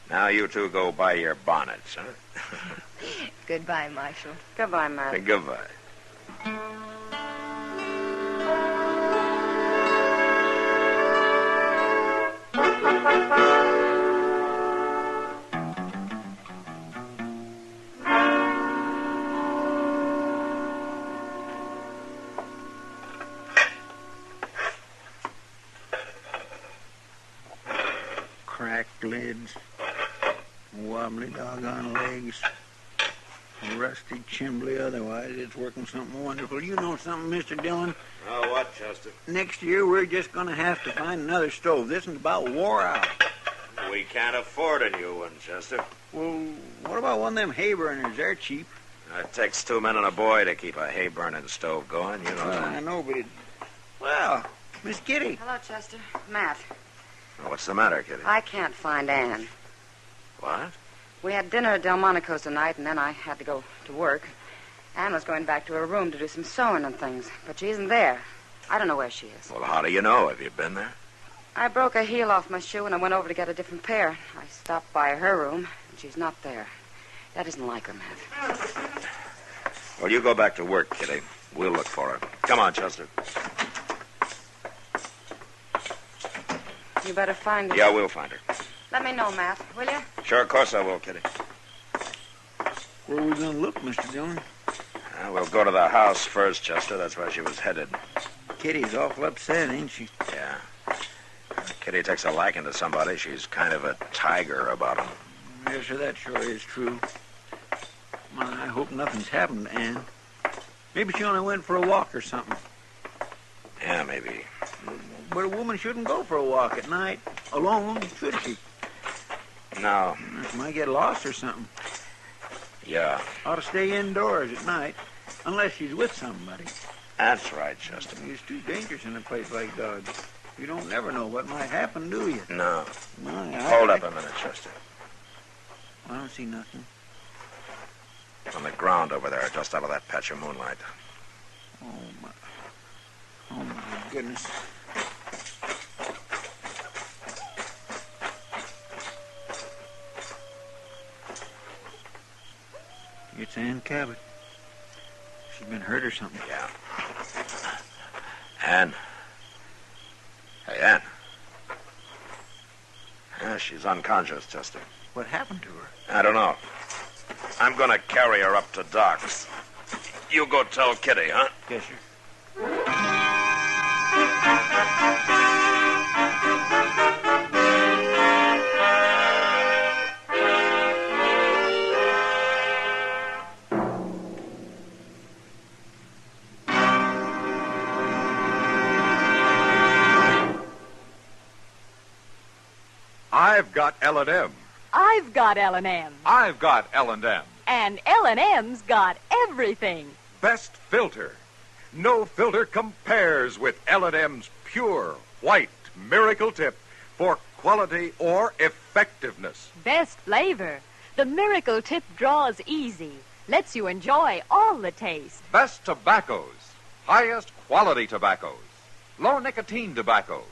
Now you two go buy your bonnets, huh? Goodbye, Marshal. Goodbye, Matt. Goodbye. Cracked lids, wobbly doggone legs, rusty chimbly otherwise. It's working something wonderful. You know something, Mr. Dillon? Oh, what, Chester? Next year, we're just going to have to find another stove. This one's about wore out. We can't afford a new one, Chester. Well, what about one of them hay burners? They're cheap. It takes 2 men and a boy to keep a hay-burning stove going, you know. Well, I know, but well, Miss Kitty. Hello, Chester. Matt. What's the matter, Kitty? I can't find Ann. What? We had dinner at Delmonico's tonight, and then I had to go to work. Ann was going back to her room to do some sewing and things, but she isn't there. I don't know where she is. Well, how do you know? Have you been there? I broke a heel off my shoe, and I went over to get a different pair. I stopped by her room, and she's not there. That isn't like her, Matt. Well, you go back to work, Kitty. We'll look for her. Come on, Chester. You better find her. Yeah, we'll find her. Let me know, Matt, will you? Sure, of course I will, Kitty. Where are we going to look, Mr. Dillon? We'll go to the house first, Chester. That's where she was headed. Kitty's awful upset, ain't she? Yeah. Kitty takes a liking to somebody. She's kind of a tiger about him. Yes, sir, that sure is true. I hope nothing's happened to Ann. Maybe she only went for a walk or something. Yeah, maybe. But a woman shouldn't go for a walk at night alone, should she? No. She might get lost or something. Yeah. Ought to stay indoors at night, unless she's with somebody. That's right, Chester. It's too dangerous in a place like Dodge. You don't never know what might happen, do you? No. Hold up a minute, Chester. I don't see nothing. On the ground over there, just out of that patch of moonlight. Oh, my goodness. It's Ann Cabot. She's been hurt or something. Yeah. Ann. Hey, Ann. Yeah, she's unconscious, Chester. What happened to her? I don't know. I'm going to carry her up to Doc's. You go tell Kitty, huh? Yes, sir. I've got L&M. I've got L&M. I've got L&M. And L&M's got everything. Best filter. No filter compares with L&M's pure, white, miracle tip for quality or effectiveness. Best flavor. The miracle tip draws easy. Lets you enjoy all the taste. Best tobaccos. Highest quality tobaccos. Low nicotine tobaccos.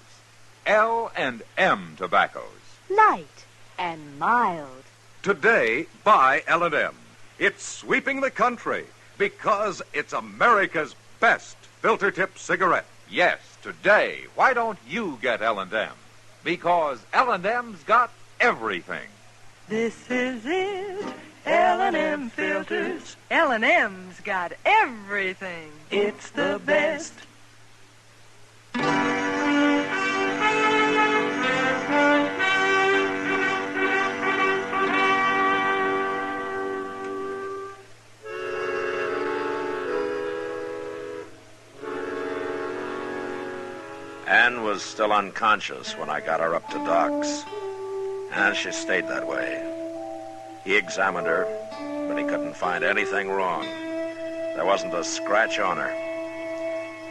L&M tobaccos. Light and mild. Today, buy L&M. It's sweeping the country because it's America's best filter tip cigarette. Yes, today, why don't you get L&M? Because L&M's got everything. This is it. L&M filters. L&M's got everything. It's the best. Ann was still unconscious when I got her up to Doc's. And she stayed that way. He examined her, but he couldn't find anything wrong. There wasn't a scratch on her.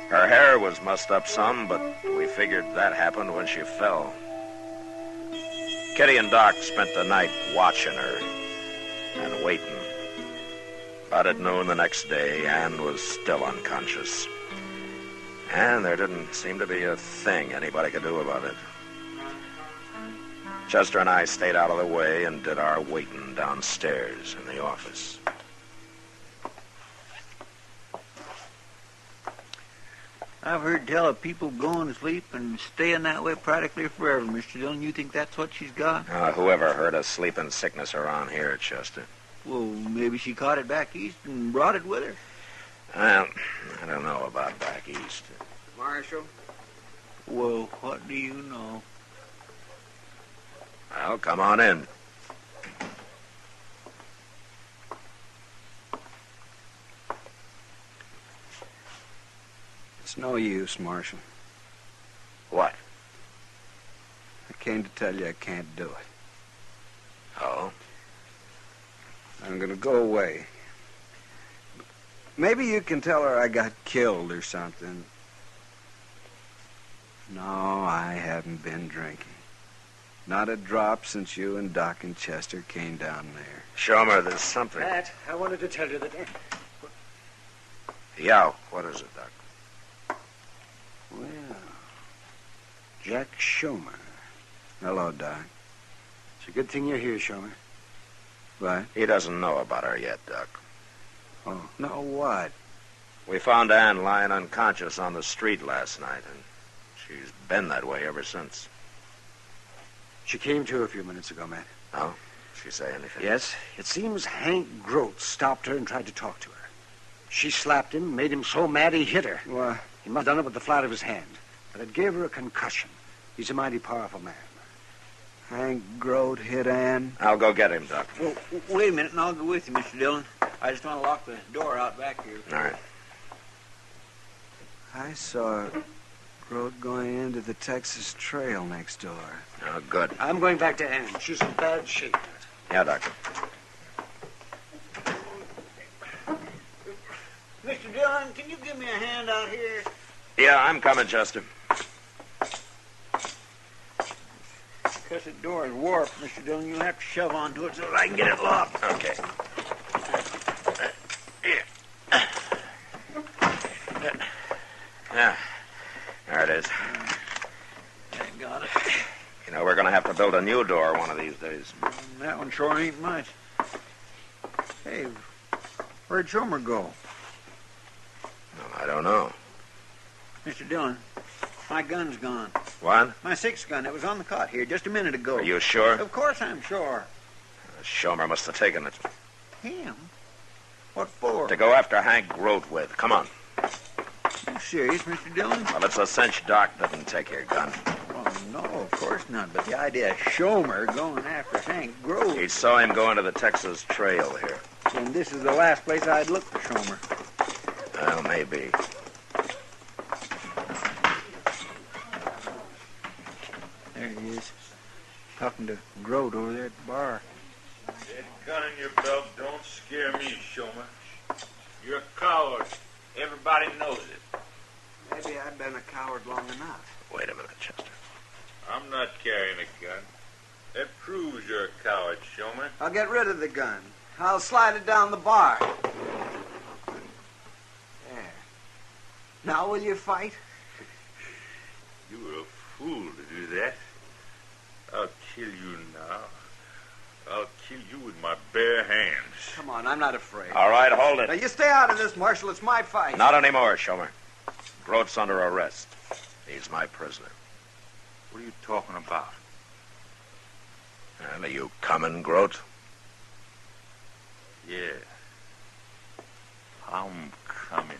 Her hair was mussed up some, but we figured that happened when she fell. Kitty and Doc spent the night watching her and waiting. But at noon the next day, Ann was still unconscious. And there didn't seem to be a thing anybody could do about it. Chester and I stayed out of the way and did our waiting downstairs in the office. I've heard tell of people going to sleep and staying that way practically forever, Mr. Dillon. You think that's what she's got? Whoever heard of sleeping sickness around here, Chester? Well, maybe she caught it back east and brought it with her. Well, I don't know about back east. Marshal? Well, what do you know? Well, come on in. It's no use, Marshal. What? I came to tell you I can't do it. Oh? I'm going to go away. Maybe you can tell her I got killed or something. No, I haven't been drinking. Not a drop since you and Doc and Chester came down there. Schmer, there's something. Matt, I wanted to tell you that... Yeah, what is it, Doc? Well, Jack Schmer. Hello, Doc. It's a good thing you're here, Schmer. What? He doesn't know about her yet, Doc. Oh, no, what? We found Ann lying unconscious on the street last night, and she's been that way ever since. She came to a few minutes ago, Matt. Oh? She say anything? Yes. It seems Hank Grote stopped her and tried to talk to her. She slapped him, made him so mad he hit her. What? He must have done it with the flat of his hand. But it gave her a concussion. He's a mighty powerful man. Hank Grote hit Ann? I'll go get him, Doc. Well, wait a minute, and I'll go with you, Mr. Dillon. I just want to lock the door out back here. All right. I saw Grote going into the Texas Trail next door. Oh, good. I'm going back to Ann. She's in bad shape. Yeah, Doctor. Mr. Dillon, can you give me a hand out here? Yeah, I'm coming, Chester. Because the door is warped, Mr. Dillon. You'll have to shove onto it so that I can get it locked. Okay. Yeah. There it is. I got it. You know, we're going to have to build a new door one of these days. That one sure ain't much. Hey, where'd Schmer go? I don't know. Mr. Dillon, my gun's gone. What? My 6 gun. It was on the cot here just a minute ago. Are you sure? Of course I'm sure. Schmer must have taken it. Him? What for? To go after Hank Grote with. Come on. You serious, Mr. Dillon? Well, it's a cinch Doc didn't take your gun. Oh, no, of course not. But the idea of Schmer going after Hank Grote. He saw him go into the Texas Trail here. And this is the last place I'd look for Schmer. Well, maybe. There he is. Talking to Grote over there at the bar. That gun in your belt don't scare me, Schmer. You're a coward. Everybody knows it. Maybe I've been a coward long enough. Wait a minute, Chester. I'm not carrying a gun. That proves you're a coward, Schmer. I'll get rid of the gun. I'll slide it down the bar. There. Now will you fight? You were a fool to do that. I'll kill you now. I'll kill you with my bare hands. Come on, I'm not afraid. All right, hold it. Now, you stay out of this, Marshal. It's my fight. Not anymore, Schmer. Grote's under arrest. He's my prisoner. What are you talking about? And are you coming, Grote? Yeah. I'm coming.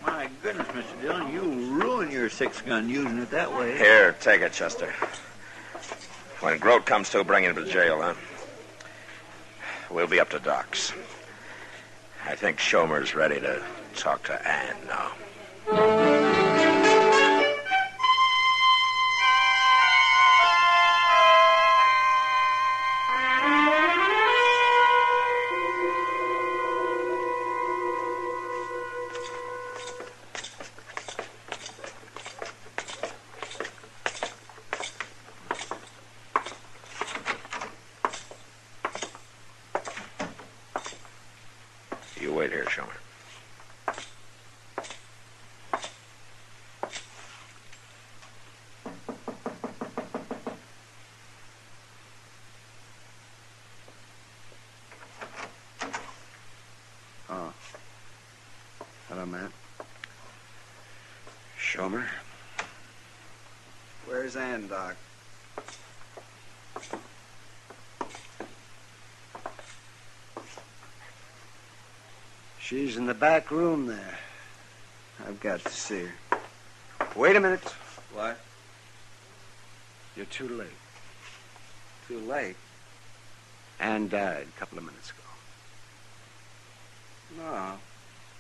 My goodness, Mr. Dillon, you ruin your 6 gun using it that way. Here, take it, Chester. When Grote comes to, bring him to jail, huh? We'll be up to Doc's. I think Schmer's ready to talk to Ann now. You wait here, Schmer. Oh. Hello, Matt. Schmer? Where's Ann, Doc? She's in the back room there. I've got to see her. Wait a minute. What? You're too late. Too late? Ann died a couple of minutes ago. No.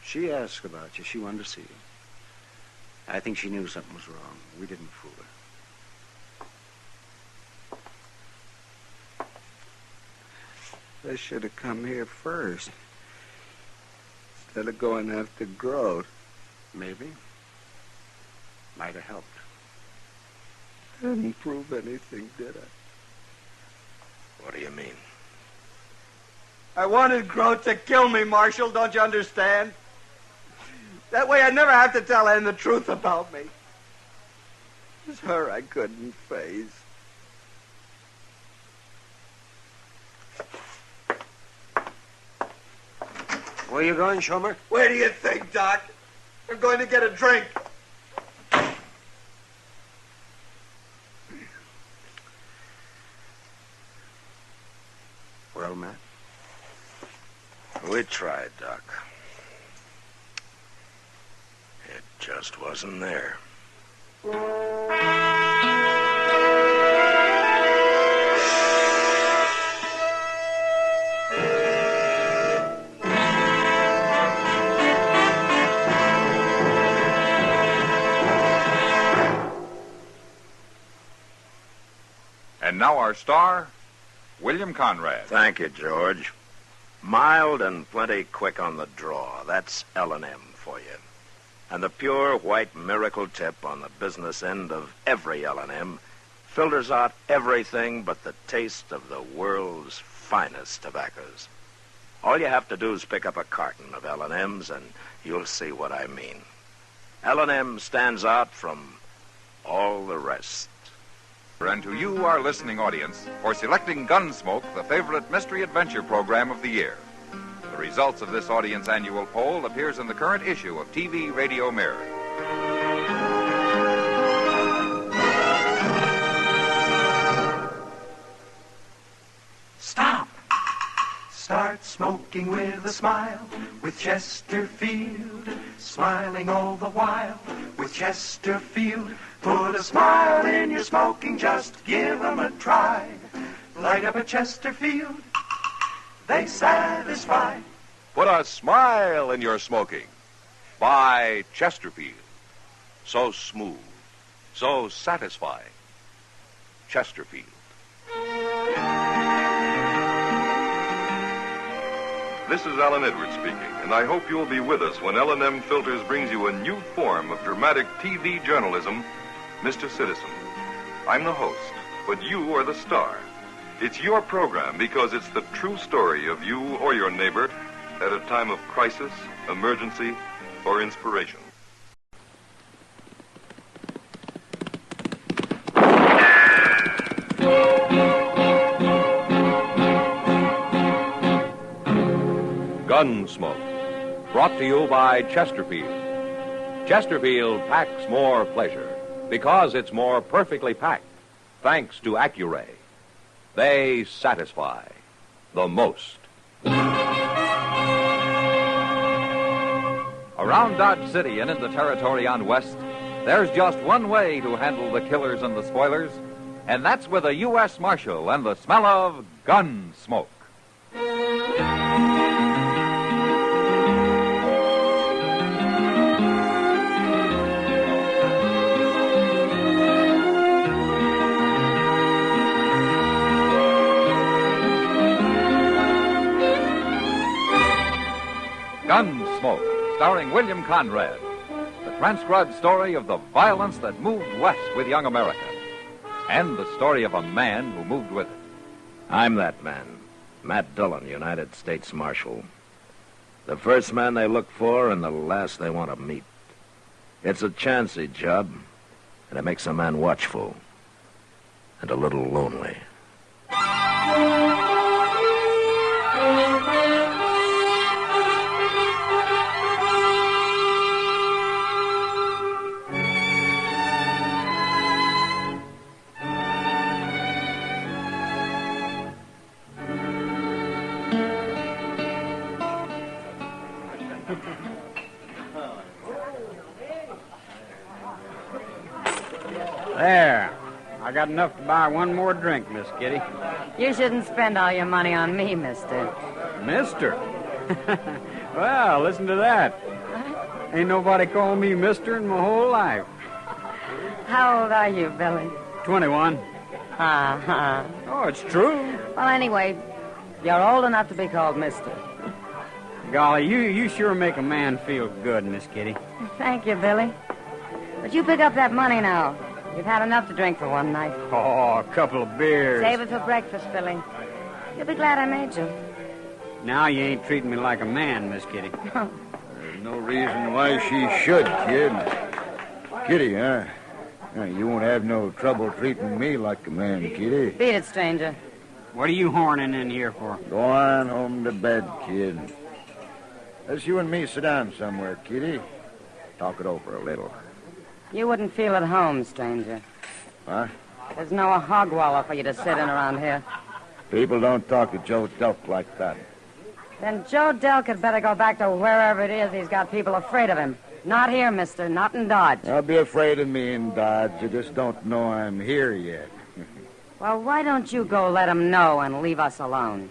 She asked about you. She wanted to see you. I think she knew something was wrong. We didn't fool her. They should have come here first. Instead of going after Grote. Maybe. Might have helped. Didn't prove anything, did I? What do you mean? I wanted Grote to kill me, Marshal. Don't you understand? That way I'd never have to tell Ann the truth about me. It's her I couldn't face. Where you going, Schmer? Where do you think, Doc? You're going to get a drink. Well, Matt? We tried, Doc. It just wasn't there. And now our star, William Conrad. Thank you, George. Mild and plenty quick on the draw. That's L&M for you. And the pure white miracle tip on the business end of every L&M filters out everything but the taste of the world's finest tobaccos. All you have to do is pick up a carton of L&Ms and you'll see what I mean. L&M stands out from all the rest. And to you, our listening audience, for selecting Gunsmoke, the favorite mystery adventure program of the year. The results of this audience annual poll appears in the current issue of TV Radio Mirror. Stop. Start smoking with a smile with Chesterfield. Smiling all the while with Chesterfield. Put a smile in your smoking, just give 'em a try. Light up a Chesterfield, they satisfy. Put a smile in your smoking. Buy Chesterfield. So smooth, so satisfying. Chesterfield. This is Alan Edwards speaking, and I hope you'll be with us when L&M Filters brings you a new form of dramatic TV journalism, Mr. Citizen. I'm the host, but you are the star. It's your program because it's the true story of you or your neighbor at a time of crisis, emergency, or inspiration. Gunsmoke, brought to you by Chesterfield. Chesterfield packs more pleasure because it's more perfectly packed, thanks to Accuray. They satisfy the most. Around Dodge City and in the territory on West, there's just one way to handle the killers and the spoilers, and that's with a U.S. Marshal and the smell of gun smoke. Gunsmoke, starring William Conrad. The transcribed story of the violence that moved west with young America. And the story of a man who moved with it. I'm that man, Matt Dillon, United States Marshal. The first man they look for and the last they want to meet. It's a chancy job, and it makes a man watchful and a little lonely. There. I got enough to buy one more drink, Miss Kitty. You shouldn't spend all your money on me, mister. Mister? Well, listen to that. Ain't nobody called me mister in my whole life. How old are you, Billy? 21. Uh-huh. Oh, it's true. Well, anyway, you're old enough to be called mister. Golly, you sure make a man feel good, Miss Kitty. Thank you, Billy. But you pick up that money now. You've had enough to drink for one night. Oh, a couple of beers. Save it for breakfast, Billy. You'll be glad I made you. Now you ain't treating me like a man, Miss Kitty. There's no reason why she should, kid. Kitty, huh? You won't have no trouble treating me like a man, Kitty. Beat it, stranger. What are you horning in here for? Go on home to bed, kid. Let's you and me sit down somewhere, Kitty. talk it over a little. You wouldn't feel at home, stranger. Huh? There's no hog wallow for you to sit in around here. People don't talk to Joe Delk like that. Then Joe Delk had better go back to wherever it is he's got people afraid of him. Not here, mister. Not in Dodge. They'll be afraid of me in Dodge. You just don't know I'm here yet. Well, why don't you go let him know and leave us alone?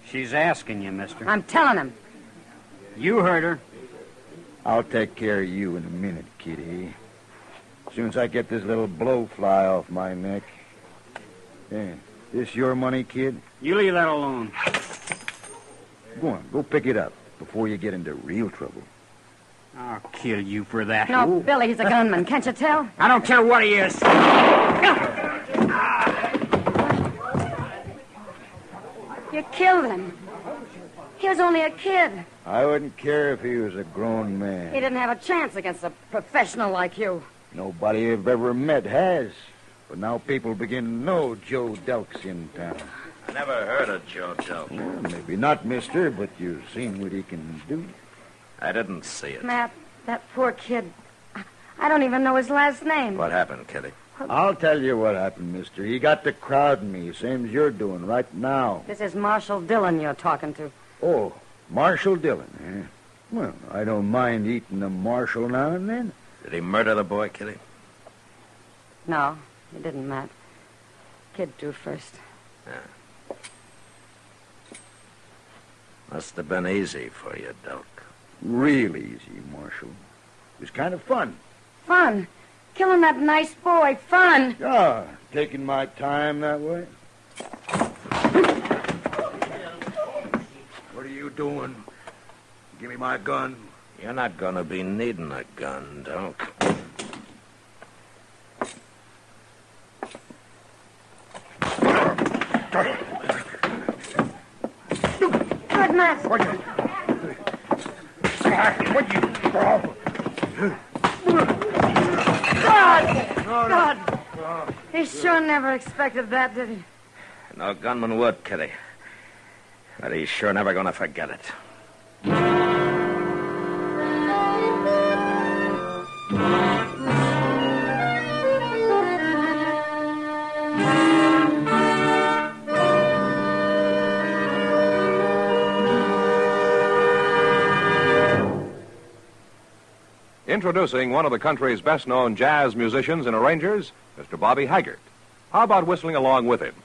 She's asking you, mister. I'm telling him. You heard her. I'll take care of you in a minute, Kitty. As soon as I get this little blowfly off my neck. Yeah. This your money, kid? You leave that alone. Go on, go pick it up before you get into real trouble. I'll kill you for that. No, Ooh. Billy, he's a gunman. Can't you tell? I don't care what he is. You killed him. He was only a kid. I wouldn't care if he was a grown man. He didn't have a chance against a professional like you. Nobody I've ever met has. But now people begin to know Joe Delk's in town. I never heard of Joe Delk. Well, maybe not, mister, but you've seen what he can do. I didn't see it. Matt, that poor kid. I don't even know his last name. What happened, Kitty? I'll tell you what happened, mister. He got to crowding me, same as you're doing right now. This is Marshal Dillon you're talking to. Oh, Marshal Dillon, eh? Well, I don't mind eating a marshal now and then. Did he murder the boy, Kitty? No, he didn't, Matt. Kid drew first. Yeah. Must have been easy for you, Delk. Real easy, Marshal. It was kind of fun. Fun? Killing that nice boy, fun? Yeah, taking my time that way. What are you doing? Give me my gun. You're not going to be needing a gun, Delk. Good, Matt. God! He sure never expected that, did he? No gunman would, Kitty. But he's sure never going to forget it. Introducing one of the country's best-known jazz musicians and arrangers, Mr. Bobby Haggart. How about whistling along with him?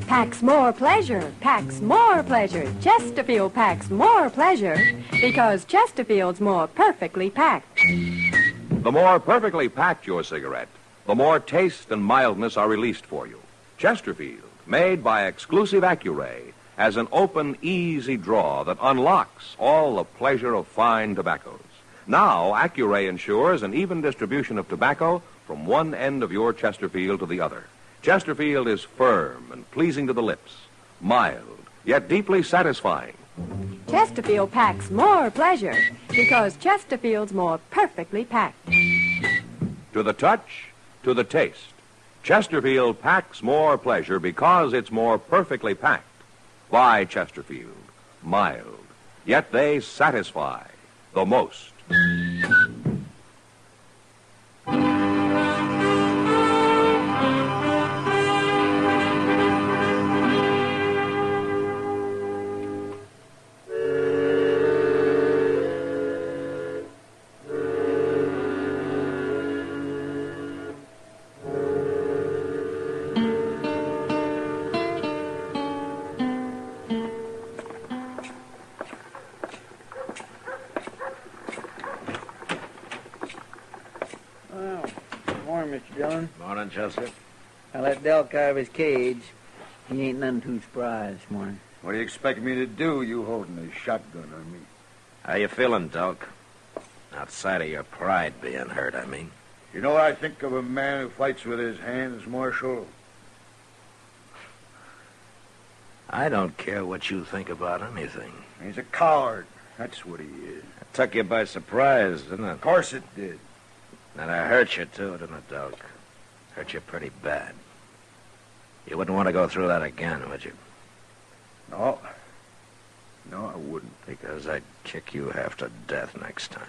Packs more pleasure, packs more pleasure. Chesterfield packs more pleasure because Chesterfield's more perfectly packed. The more perfectly packed your cigarette, the more taste and mildness are released for you. Chesterfield, made by exclusive Accuray, has an open, easy draw that unlocks all the pleasure of fine tobaccos. Now, Accuray ensures an even distribution of tobacco from one end of your Chesterfield to the other. Chesterfield is firm and pleasing to the lips, mild, yet deeply satisfying. Chesterfield packs more pleasure because Chesterfield's more perfectly packed. To the touch, to the taste, Chesterfield packs more pleasure because it's more perfectly packed. By Chesterfield, mild, yet they satisfy the most. Morning, Mr. Dillon. Morning, Chester. I let Delk out of his cage. He ain't none too surprised this morning. What do you expect me to do, you holding a shotgun on me? How you feeling, Delk? Outside of your pride being hurt, I mean. You know what I think of a man who fights with his hands, Marshal? I don't care what you think about anything. He's a coward. That's what he is. It took you by surprise, didn't it? Of course it did. And it hurt you, too, didn't it, Delk? Hurt you pretty bad. You wouldn't want to go through that again, would you? No. No, I wouldn't. Because I'd kick you half to death next time.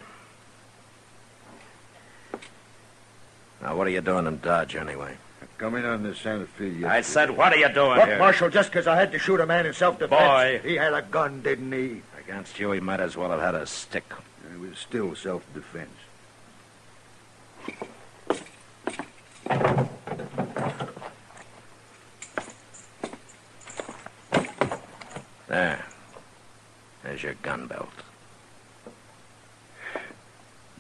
Now, what are you doing in Dodge, anyway? Coming on the Santa Fe yesterday. I said, what are you doing Look, here? Marshal, just because I had to shoot a man in self-defense. Boy. He had a gun, didn't he? Against you, he might as well have had a stick. It was still self-defense. There. There's your gun belt.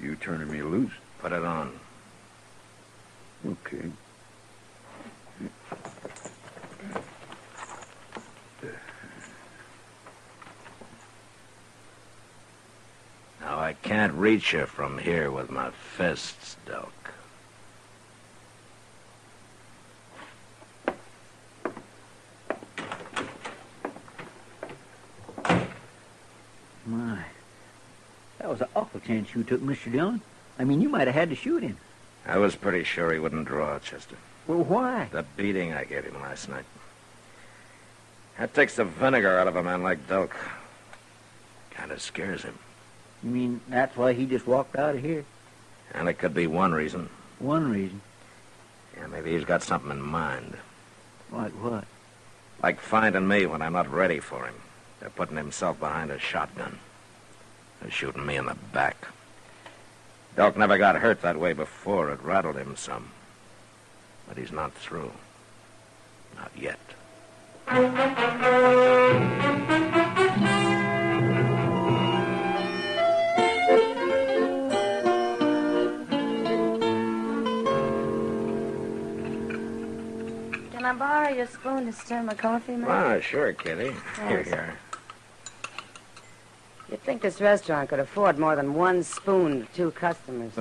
You turning me loose? Put it on. Okay. Now, I can't reach you from here with my fists, Delk. My. That was an awful chance you took, Mr. Dillon. I mean, you might have had to shoot him. I was pretty sure he wouldn't draw, Chester. Well, why? The beating I gave him last night. That takes the vinegar out of a man like Delk. Kind of scares him. You mean that's why he just walked out of here? And it could be one reason. One reason? Yeah, maybe he's got something in mind. Like what? Like finding me when I'm not ready for him. They're putting himself behind a shotgun. They're shooting me in the back. Delk never got hurt that way before. It rattled him some. But he's not through. Not yet. Can I borrow your spoon to stir my coffee, Matt? Ah, sure, Kitty. Thanks. Here. You'd think this restaurant could afford more than one spoon to two customers.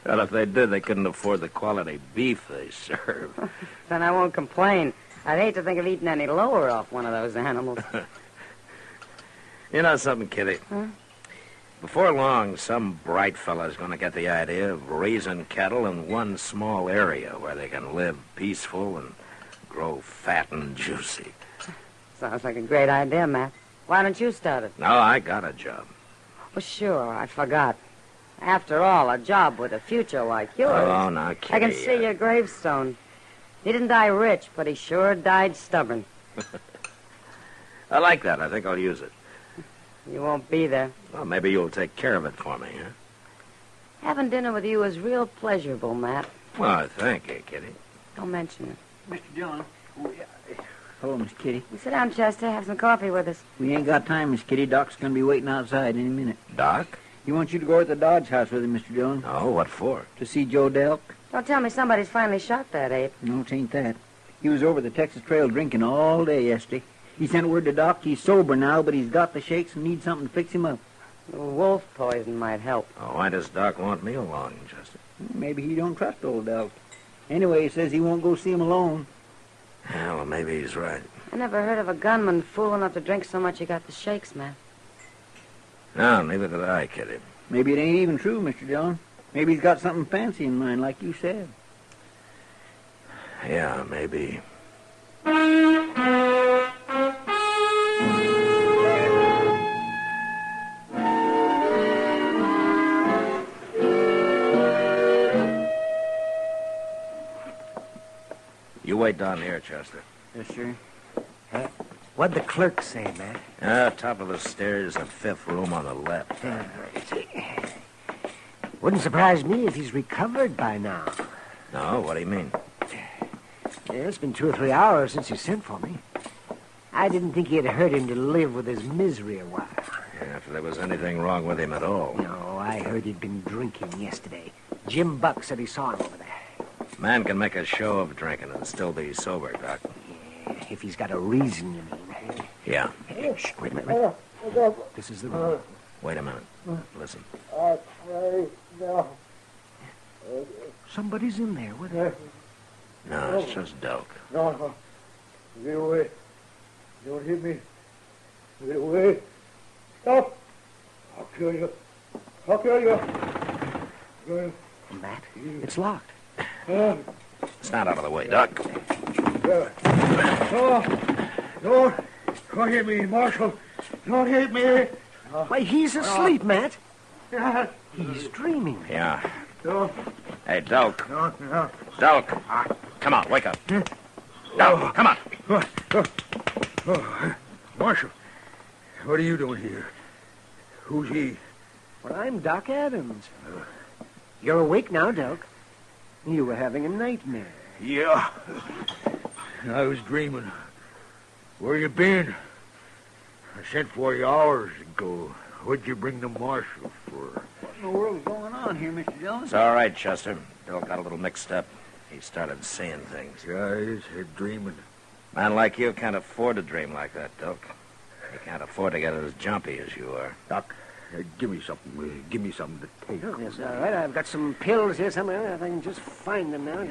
Well, if they did, they couldn't afford the quality beef they serve. Then I won't complain. I'd hate to think of eating any lower off one of those animals. You know something, Kitty? Huh? Before long, some bright fella's going to get the idea of raising cattle in one small area where they can live peaceful and grow fat and juicy. Sounds like a great idea, Matt. Why don't you start it? No, I got a job. Well, sure, I forgot. After all, a job with a future like yours. Oh, now, Kitty. I can see your gravestone. He didn't die rich, but he sure died stubborn. I like that. I think I'll use it. You won't be there. Well, maybe you'll take care of it for me, huh? Having dinner with you is real pleasurable, Matt. Well, thank you, Kitty. Don't mention it. Mr. Dillon. Hello, Miss Kitty. You sit down, Chester. Have some coffee with us. We ain't got time, Miss Kitty. Doc's going to be waiting outside any minute. Doc? He wants you to go over to the Dodge house with him, Mr. Dillon. Oh, what for? To see Joe Delk. Don't tell me somebody's finally shot that ape. No, it ain't that. He was over the Texas Trail drinking all day yesterday. He sent word to Doc he's sober now, but he's got the shakes and needs something to fix him up. Wolf poison might help. Oh, why does Doc want me along, Chester? Maybe he don't trust old Delk. Anyway, he says he won't go see him alone. Yeah, well, maybe he's right. I never heard of a gunman fool enough to drink so much he got the shakes, man. No, neither did I, Kitty. Maybe it ain't even true, Mr. Dillon. Maybe he's got something fancy in mind, like you said. Yeah, maybe. You wait down here, Chester. Yes, sir. What'd the clerk say, Matt? Top of the stairs, the fifth room on the left. Wouldn't surprise me if he's recovered by now. No, what do you mean? Yeah, it's been 2 or 3 hours since he sent for me. I didn't think it hurt him to live with his misery a while. Yeah, if there was anything wrong with him at all. No, I heard he'd been drinking yesterday. Jim Buck said he saw him over there. Man can make a show of drinking and still be sober, Doc. Yeah, if he's got a reason, you mean. Yeah. Hey, shh, wait a minute. This is the room. Wait a minute. Listen. Somebody's in there with her. No, it's just Delk. No. Get away. Don't hit me. Get away. Stop. I'll kill you. I'll kill you. Matt, it's locked. Stand out of the way, Doc. No. Don't hit me, Marshal. Don't hit me. Why, he's asleep, Matt. He's dreaming. Yeah. No. Hey, Delk. No. Delk. Come on, wake up. Delk, come on. Marshal, what are you doing here? Who's he? Well, I'm Doc Adams. You're awake now, Delk. You were having a nightmare. Yeah. I was dreaming. Where you been? I sent for you hours ago. What'd you bring the marshal for? What in the world's going on here, Mr. Dillon? It's all right, Chester. Delk got a little mixed up. He started seeing things. Yeah, he's dreaming. Man like you can't afford to dream like that, Delk. You can't afford to get as jumpy as you are. Doc, give me something. Give me something to take. Oh, yes, all right. I've got some pills here somewhere. If I can just find them now.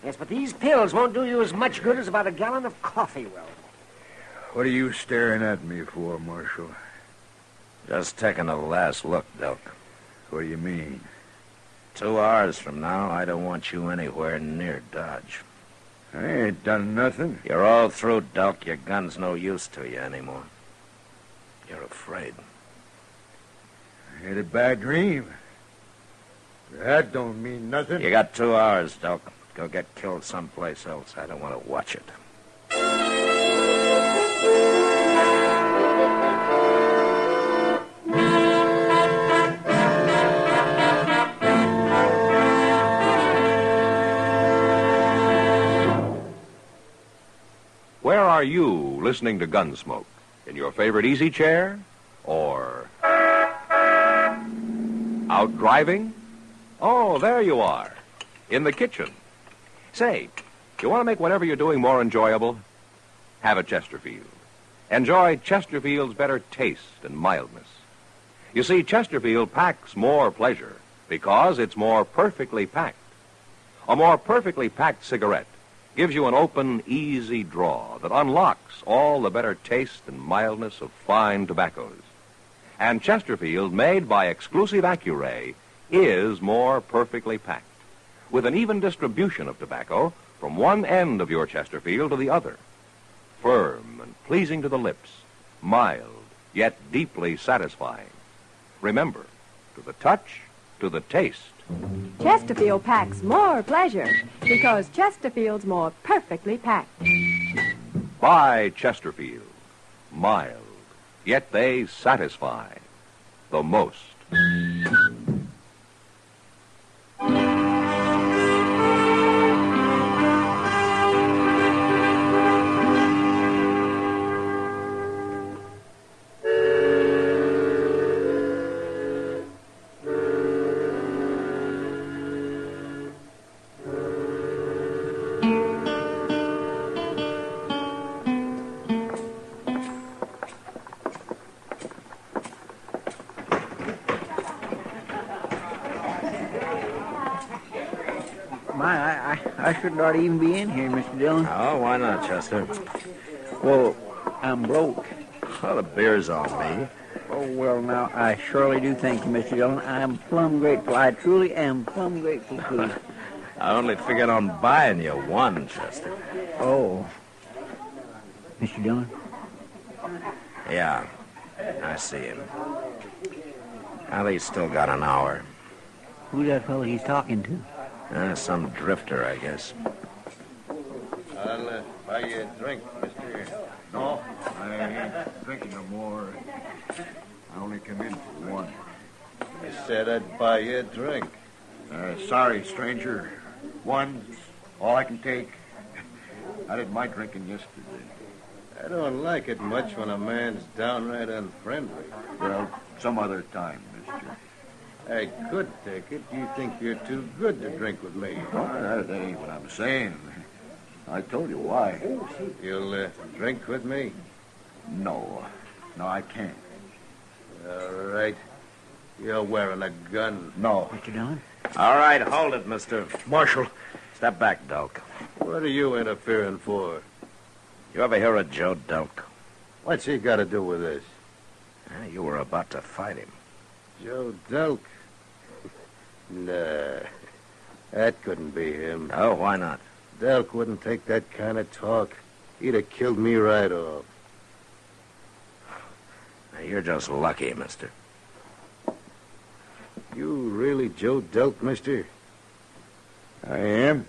Yes, but these pills won't do you as much good as about a gallon of coffee will. What are you staring at me for, Marshal? Just taking a last look, Delk. What do you mean? 2 hours from now, I don't want you anywhere near Dodge. I ain't done nothing. You're all through, Delk. Your gun's no use to you anymore. You're afraid. I had a bad dream. That don't mean nothing. You got 2 hours, Delk. Go get killed someplace else. I don't want to watch it. Where are you listening to Gunsmoke? In your favorite easy chair? Or out driving? Oh, there you are. In the kitchen. Say, you want to make whatever you're doing more enjoyable? Have a Chesterfield. Enjoy Chesterfield's better taste and mildness. You see, Chesterfield packs more pleasure because it's more perfectly packed. A more perfectly packed cigarette gives you an open, easy draw that unlocks all the better taste and mildness of fine tobaccos. And Chesterfield, made by exclusive Accuray, is more perfectly packed, with an even distribution of tobacco from one end of your Chesterfield to the other. Firm and pleasing to the lips, mild, yet deeply satisfying. Remember, to the touch, to the taste. Chesterfield packs more pleasure because Chesterfield's more perfectly packed. Buy Chesterfield. Mild, yet they satisfy the most. I shouldn't ought to even be in here, Mr. Dillon. Oh, why not, Chester? Well, I'm broke. Well, the beer's on me. Oh, well, now, I surely do thank you, Mr. Dillon. I'm plumb grateful. I truly am plumb grateful to you. I only figured on buying you one, Chester. Oh. Mr. Dillon? Yeah, I see him. Well, he's still got an hour. Who's that fellow he's talking to? Some drifter, I guess. I'll buy you a drink, mister. No, I ain't drinking no more. I only come in for one. I said I'd buy you a drink. Sorry, stranger. One's all I can take. I did my drinking yesterday. I don't like it much when a man's downright unfriendly. Well, some other time, mister. I could take it. You think you're too good to drink with me. Well, that ain't what I'm saying. I told you why. You'll drink with me? No. No, I can't. All right. You're wearing a gun. No. Mr. Dillon? All right, hold it, mister. Marshal. Step back, Delk. What are you interfering for? You ever hear of Joe Delk? What's he got to do with this? You were about to fight him. Joe Delk? Nah. That couldn't be him. Oh, why not? Delk wouldn't take that kind of talk. He'd have killed me right off. You're just lucky, mister. You really Joe Delk, mister? I am.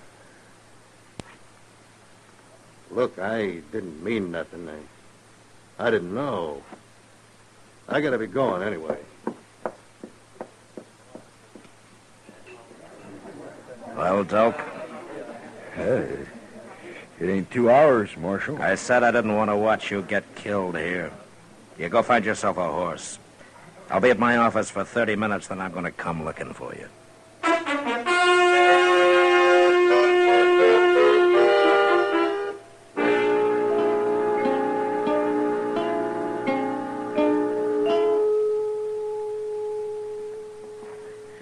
Look, I didn't mean nothing. I didn't know. I gotta be going anyway. Well, Delk? Hey, it ain't 2 hours, Marshal. I said I didn't want to watch you get killed here. You go find yourself a horse. I'll be at my office for 30 minutes, then I'm going to come looking for you.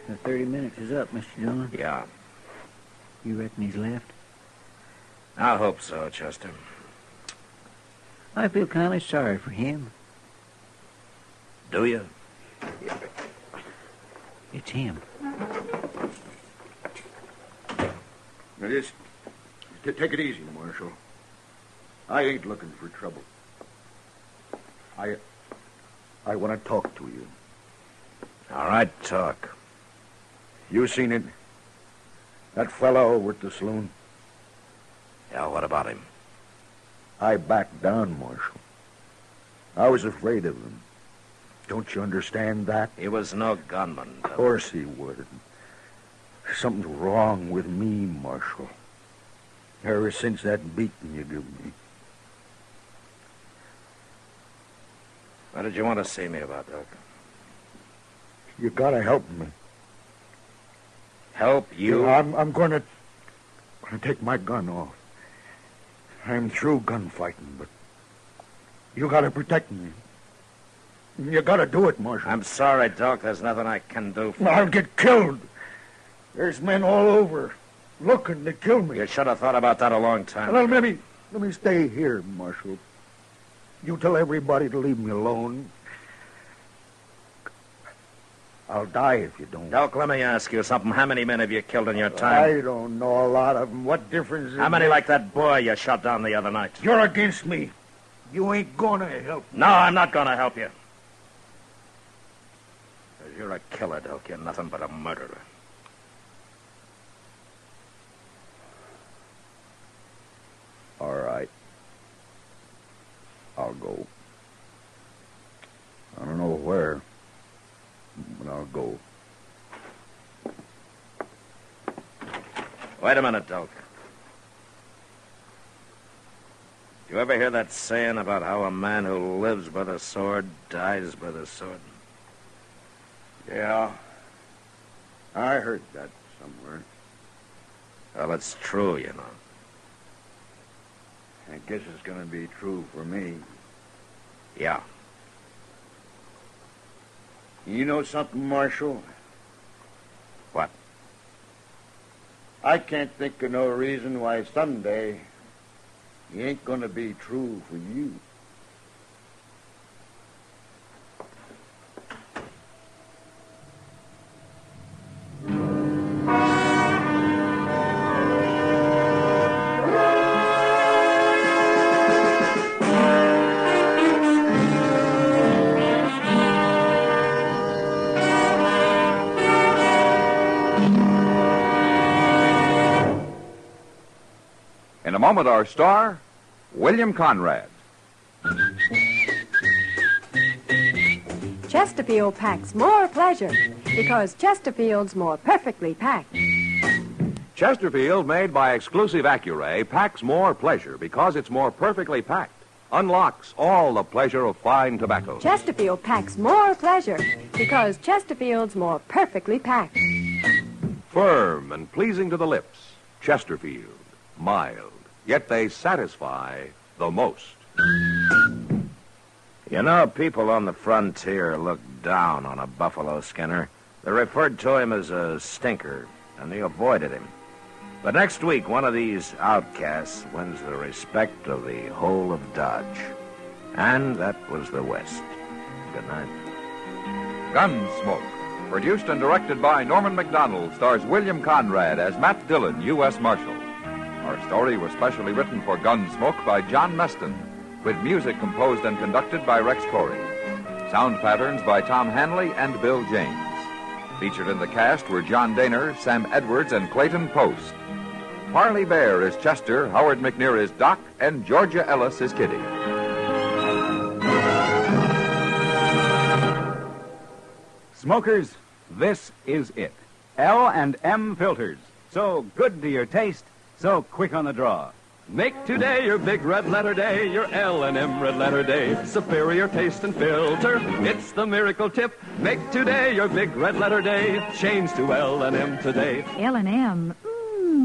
The 30 minutes is up, Mr. Dillon. Yeah. You reckon he's left? I hope so, Chester. I feel kind of sorry for him. Do you? It's him. Now, just take it easy, Marshal. I ain't looking for trouble. I want to talk to you. All right, talk. You seen it? That fellow over at the saloon? Yeah, what about him? I backed down, Marshal. I was afraid of him. Don't you understand that? He was no gunman. Of course he would. Something's wrong with me, Marshal. Ever since that beating you gave me. What did you want to see me about, Doc? You gotta help me. Help you? I'm gonna take my gun off. I'm through gunfighting, but you gotta protect me. You gotta do it, Marshal. I'm sorry, Doc. There's nothing I can do for I'll you. get killed. There's men all over looking to kill me. You should have thought about that a long time Well, ago. let me stay here, Marshal. You tell everybody to leave me alone. I'll die if you don't. Doc, let me ask you something. How many men have you killed in your time? I don't know a lot of them. What difference? How many like that boy you shot down the other night? You're against me. You ain't gonna help me. No, I'm not going to help you. 'Cause you're a killer, Doc. You're nothing but a murderer. All right. I'll go. I don't know where, but I'll go. Wait a minute, Doc. You ever hear that saying about how a man who lives by the sword dies by the sword? Yeah. I heard that somewhere. Well, it's true, you know. I guess it's gonna be true for me. Yeah. You know something, Marshal? What? I can't think of no reason why someday it ain't gonna be true for you. In a moment, our star, William Conrad. Chesterfield packs more pleasure because Chesterfield's more perfectly packed. Chesterfield, made by exclusive Accuray, packs more pleasure because it's more perfectly packed. Unlocks all the pleasure of fine tobacco. Chesterfield packs more pleasure because Chesterfield's more perfectly packed. Firm and pleasing to the lips. Chesterfield. Mild. Yet they satisfy the most. You know, people on the frontier look down on a buffalo skinner. They referred to him as a stinker, and they avoided him. But next week, one of these outcasts wins the respect of the whole of Dodge. And that was the West. Good night. Gunsmoke, produced and directed by Norman MacDonald, stars William Conrad as Matt Dillon, U.S. Marshal. Our story was specially written for Gunsmoke by John Meston, with music composed and conducted by Rex Corey. Sound patterns by Tom Hanley and Bill James. Featured in the cast were John Daner, Sam Edwards, and Clayton Post. Parley Bear is Chester, Howard McNear is Doc, and Georgia Ellis is Kitty. Smokers, this is it. L&M filters. So good to your taste, so quick on the draw. Make today your big red letter day, your L&M red letter day. Superior taste and filter, it's the miracle tip. Make today your big red letter day. Change to L&M today. L&M,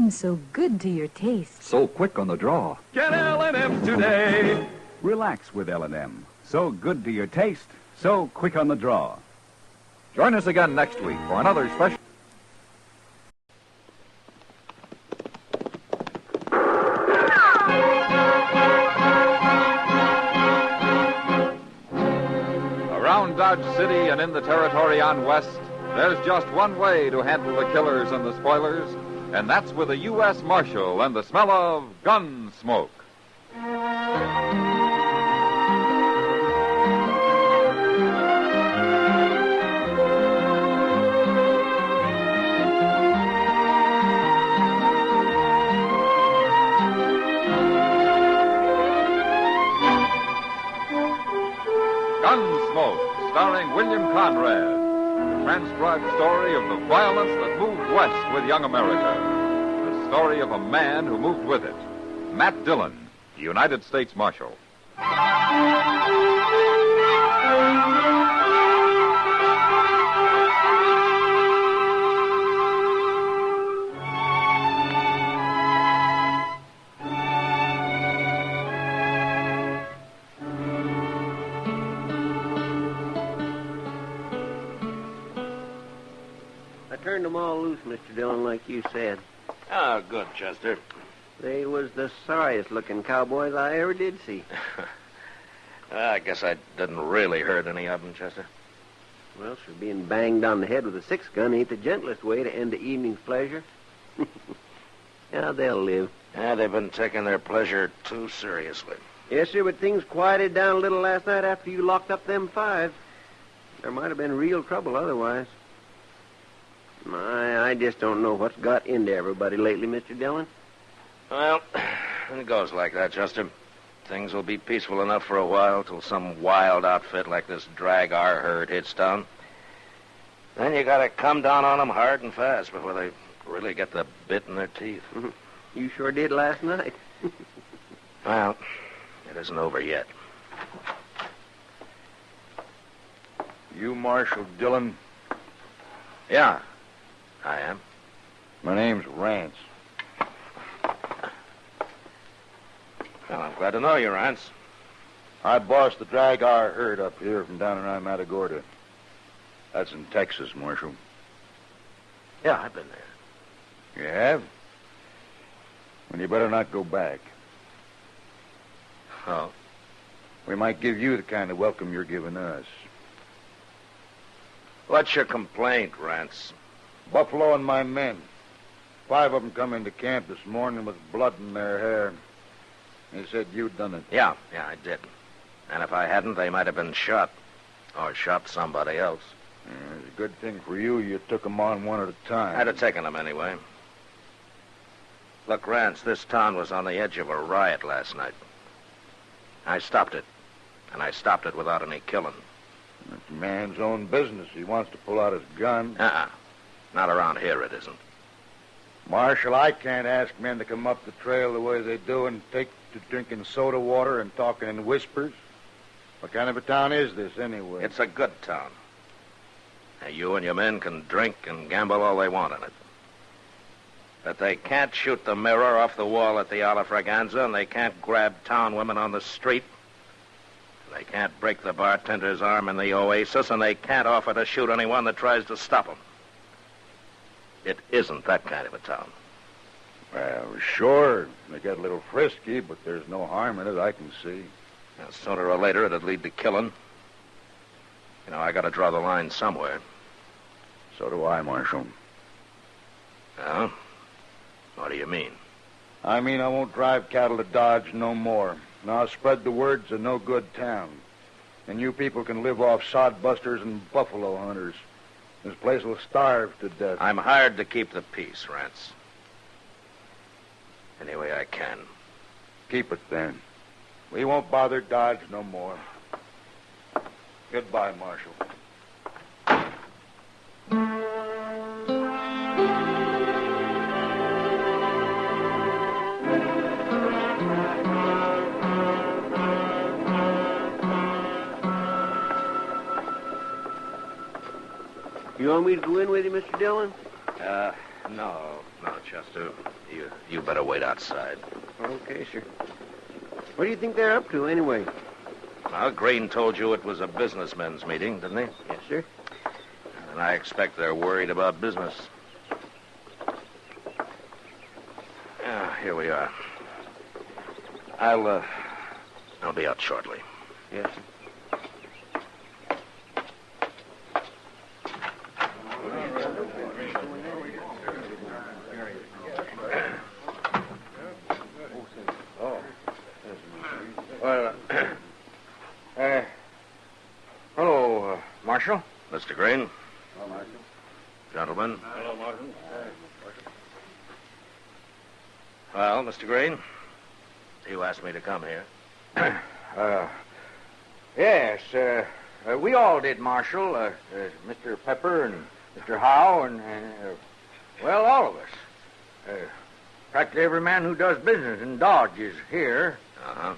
so good to your taste. So quick on the draw. Get L&M today. Relax with L&M. So good to your taste, so quick on the draw. Join us again next week for another special... Around Dodge City and in the territory on West, there's just one way to handle the killers and the spoilers, and that's with a U.S. Marshal and the smell of Gunsmoke. Gunsmoke, starring William Conrad. The transcribed story of the violence that moved west with young America. The story of a man who moved with it. Matt Dillon, United States Marshal. Turned them all loose, Mr. Dillon, like you said. Oh, good, Chester. They was the sorriest-looking cowboys I ever did see. I guess I didn't really hurt any of them, Chester. Well, sure, being banged on the head with a 6-gun ain't the gentlest way to end the evening's pleasure. Yeah, they'll live. Yeah, they've been taking their pleasure too seriously. Yes, sir, but things quieted down a little last night after you locked up them 5. There might have been real trouble otherwise. I just don't know what's got into everybody lately, Mr. Dillon. Well, it goes like that, Chester. Things will be peaceful enough for a while till some wild outfit like this drag our herd hits town. Then you gotta come down on them hard and fast before they really get the bit in their teeth. You sure did last night. Well, it isn't over yet. You Marshal Dillon? Yeah, I am. My name's Rance. Well, I'm glad to know you, Rance. I boss the drag our herd up here from down around Matagorda. That's in Texas, Marshal. Yeah, I've been there. You have? Well, you better not go back. Oh? We might give you the kind of welcome you're giving us. What's your complaint, Rance? Buffalo and my men. 5 of them come into camp this morning with blood in their hair. They said you'd done it. Yeah, I did. And if I hadn't, they might have been shot. Or shot somebody else. It's a good thing for you took them on one at a time. I'd have taken them anyway. Look, Rance, this town was on the edge of a riot last night. I stopped it. And I stopped it without any killing. It's a man's own business. He wants to pull out his gun. Not around here, it isn't. Marshal, I can't ask men to come up the trail the way they do and take to drinking soda water and talking in whispers. What kind of a town is this, anyway? It's a good town. Now, you and your men can drink and gamble all they want in it. But they can't shoot the mirror off the wall at the Ala Fraganza, and they can't grab town women on the street. They can't break the bartender's arm in the Oasis, and they can't offer to shoot anyone that tries to stop them. It isn't that kind of a town. Well, sure, they get a little frisky, but there's no harm in it, I can see. Now, sooner or later, it'd lead to killing. You know, I gotta draw the line somewhere. So do I, Marshal. Well, what do you mean? I mean I won't drive cattle to Dodge no more. And I'll spread the word it's a no-good town. And you people can live off sodbusters and buffalo hunters. This place will starve to death. I'm hired to keep the peace, Rance. Any way I can. Keep it then. We won't bother Dodge no more. Goodbye, Marshal. You want me to go in with you, Mr. Dillon? No, Chester. You better wait outside. Okay, sir. What do you think they're up to, anyway? Well, Green told you it was a businessmen's meeting, didn't he? Yes, sir. And I expect they're worried about business. Here we are. I'll be out shortly. Yes, sir. Hello, Marshal. Mr. Green. Hello, Marshal. Gentlemen. Hello, Marshal. Well, Mr. Green, you asked me to come here. Yes, we all did, Marshal. Mr. Pepper and Mr. Howe and well, all of us. Practically every man who does business in Dodge is here. Uh-huh.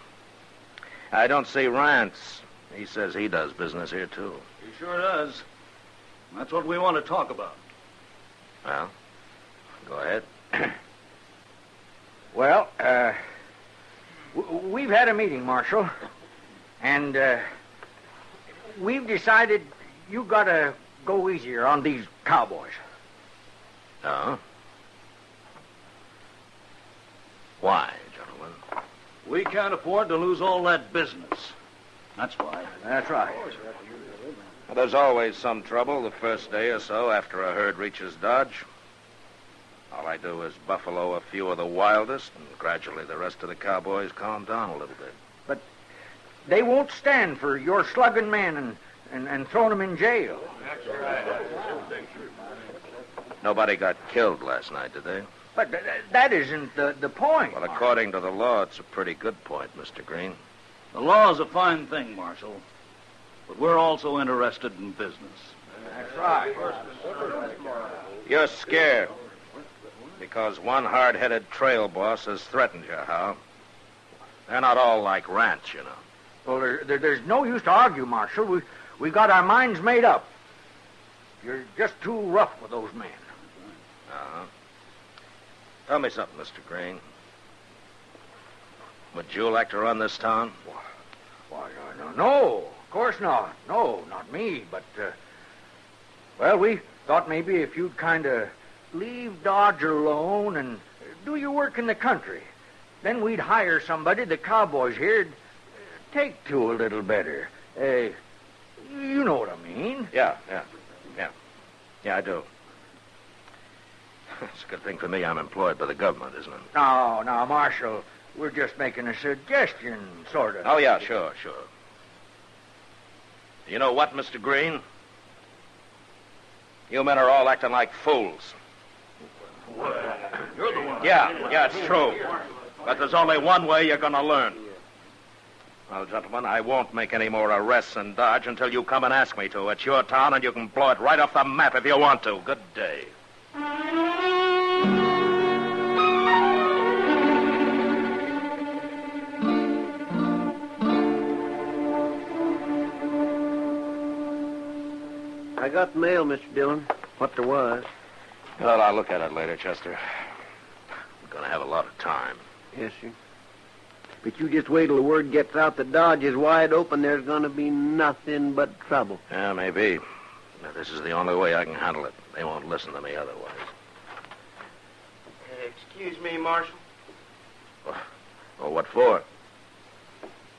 I don't see Rance. He says he does business here, too. He sure does. That's what we want to talk about. Well, go ahead. Well, we've had a meeting, Marshal, and we've decided you got to go easier on these cowboys. Oh? Why, gentlemen? We can't afford to lose all that business. That's why. That's right. Well, there's always some trouble the first day or so after a herd reaches Dodge. All I do is buffalo a few of the wildest, and gradually the rest of the cowboys calm down a little bit. But they won't stand for your slugging men and throwing them in jail. Nobody got killed last night, did they? But that isn't the point. Well, according to the law, it's a pretty good point, Mr. Green. The law's a fine thing, Marshal. But we're also interested in business. That's right. You're scared because one hard-headed trail boss has threatened you, Hal. They're not all like Rance, you know. Well, there's no use to argue, Marshal. We got our minds made up. You're just too rough with those men. Uh-huh. Tell me something, Mr. Green. Would you like to run this town? Why, no, of course not. No, not me, but, well, we thought maybe if you'd kind of leave Dodge alone and do your work in the country, then we'd hire somebody the cowboys here'd take to a little better. You know what I mean. Yeah, I do. It's a good thing for me I'm employed by the government, isn't it? No, Marshal, we're just making a suggestion, sort of. Oh, yeah, sure. You know what, Mr. Green? You men are all acting like fools. You're the one. Yeah, it's true. But there's only one way you're going to learn. Well, gentlemen, I won't make any more arrests in Dodge until you come and ask me to. It's your town, and you can blow it right off the map if you want to. Good day. I got the mail, Mr. Dillon. What there was. Well, I'll look at it later, Chester. I'm going to have a lot of time. Yes, sir. But you just wait till the word gets out that Dodge is wide open. There's going to be nothing but trouble. Yeah, maybe. But this is the only way I can handle it. They won't listen to me otherwise. Excuse me, Marshal. Well, what for?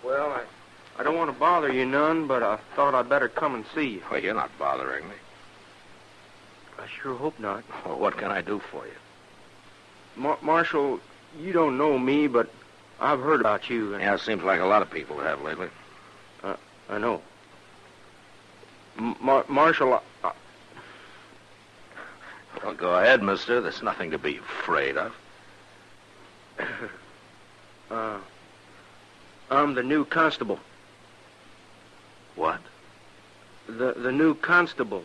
Well, I don't want to bother you none, but I thought I'd better come and see you. Well, you're not bothering me. I sure hope not. Well, what can I do for you? Marshal, you don't know me, but I've heard about you. Yeah, it seems like a lot of people have lately. I know. Marshal, Well, go ahead, mister. There's nothing to be afraid of. I'm the new constable. What? The new constable.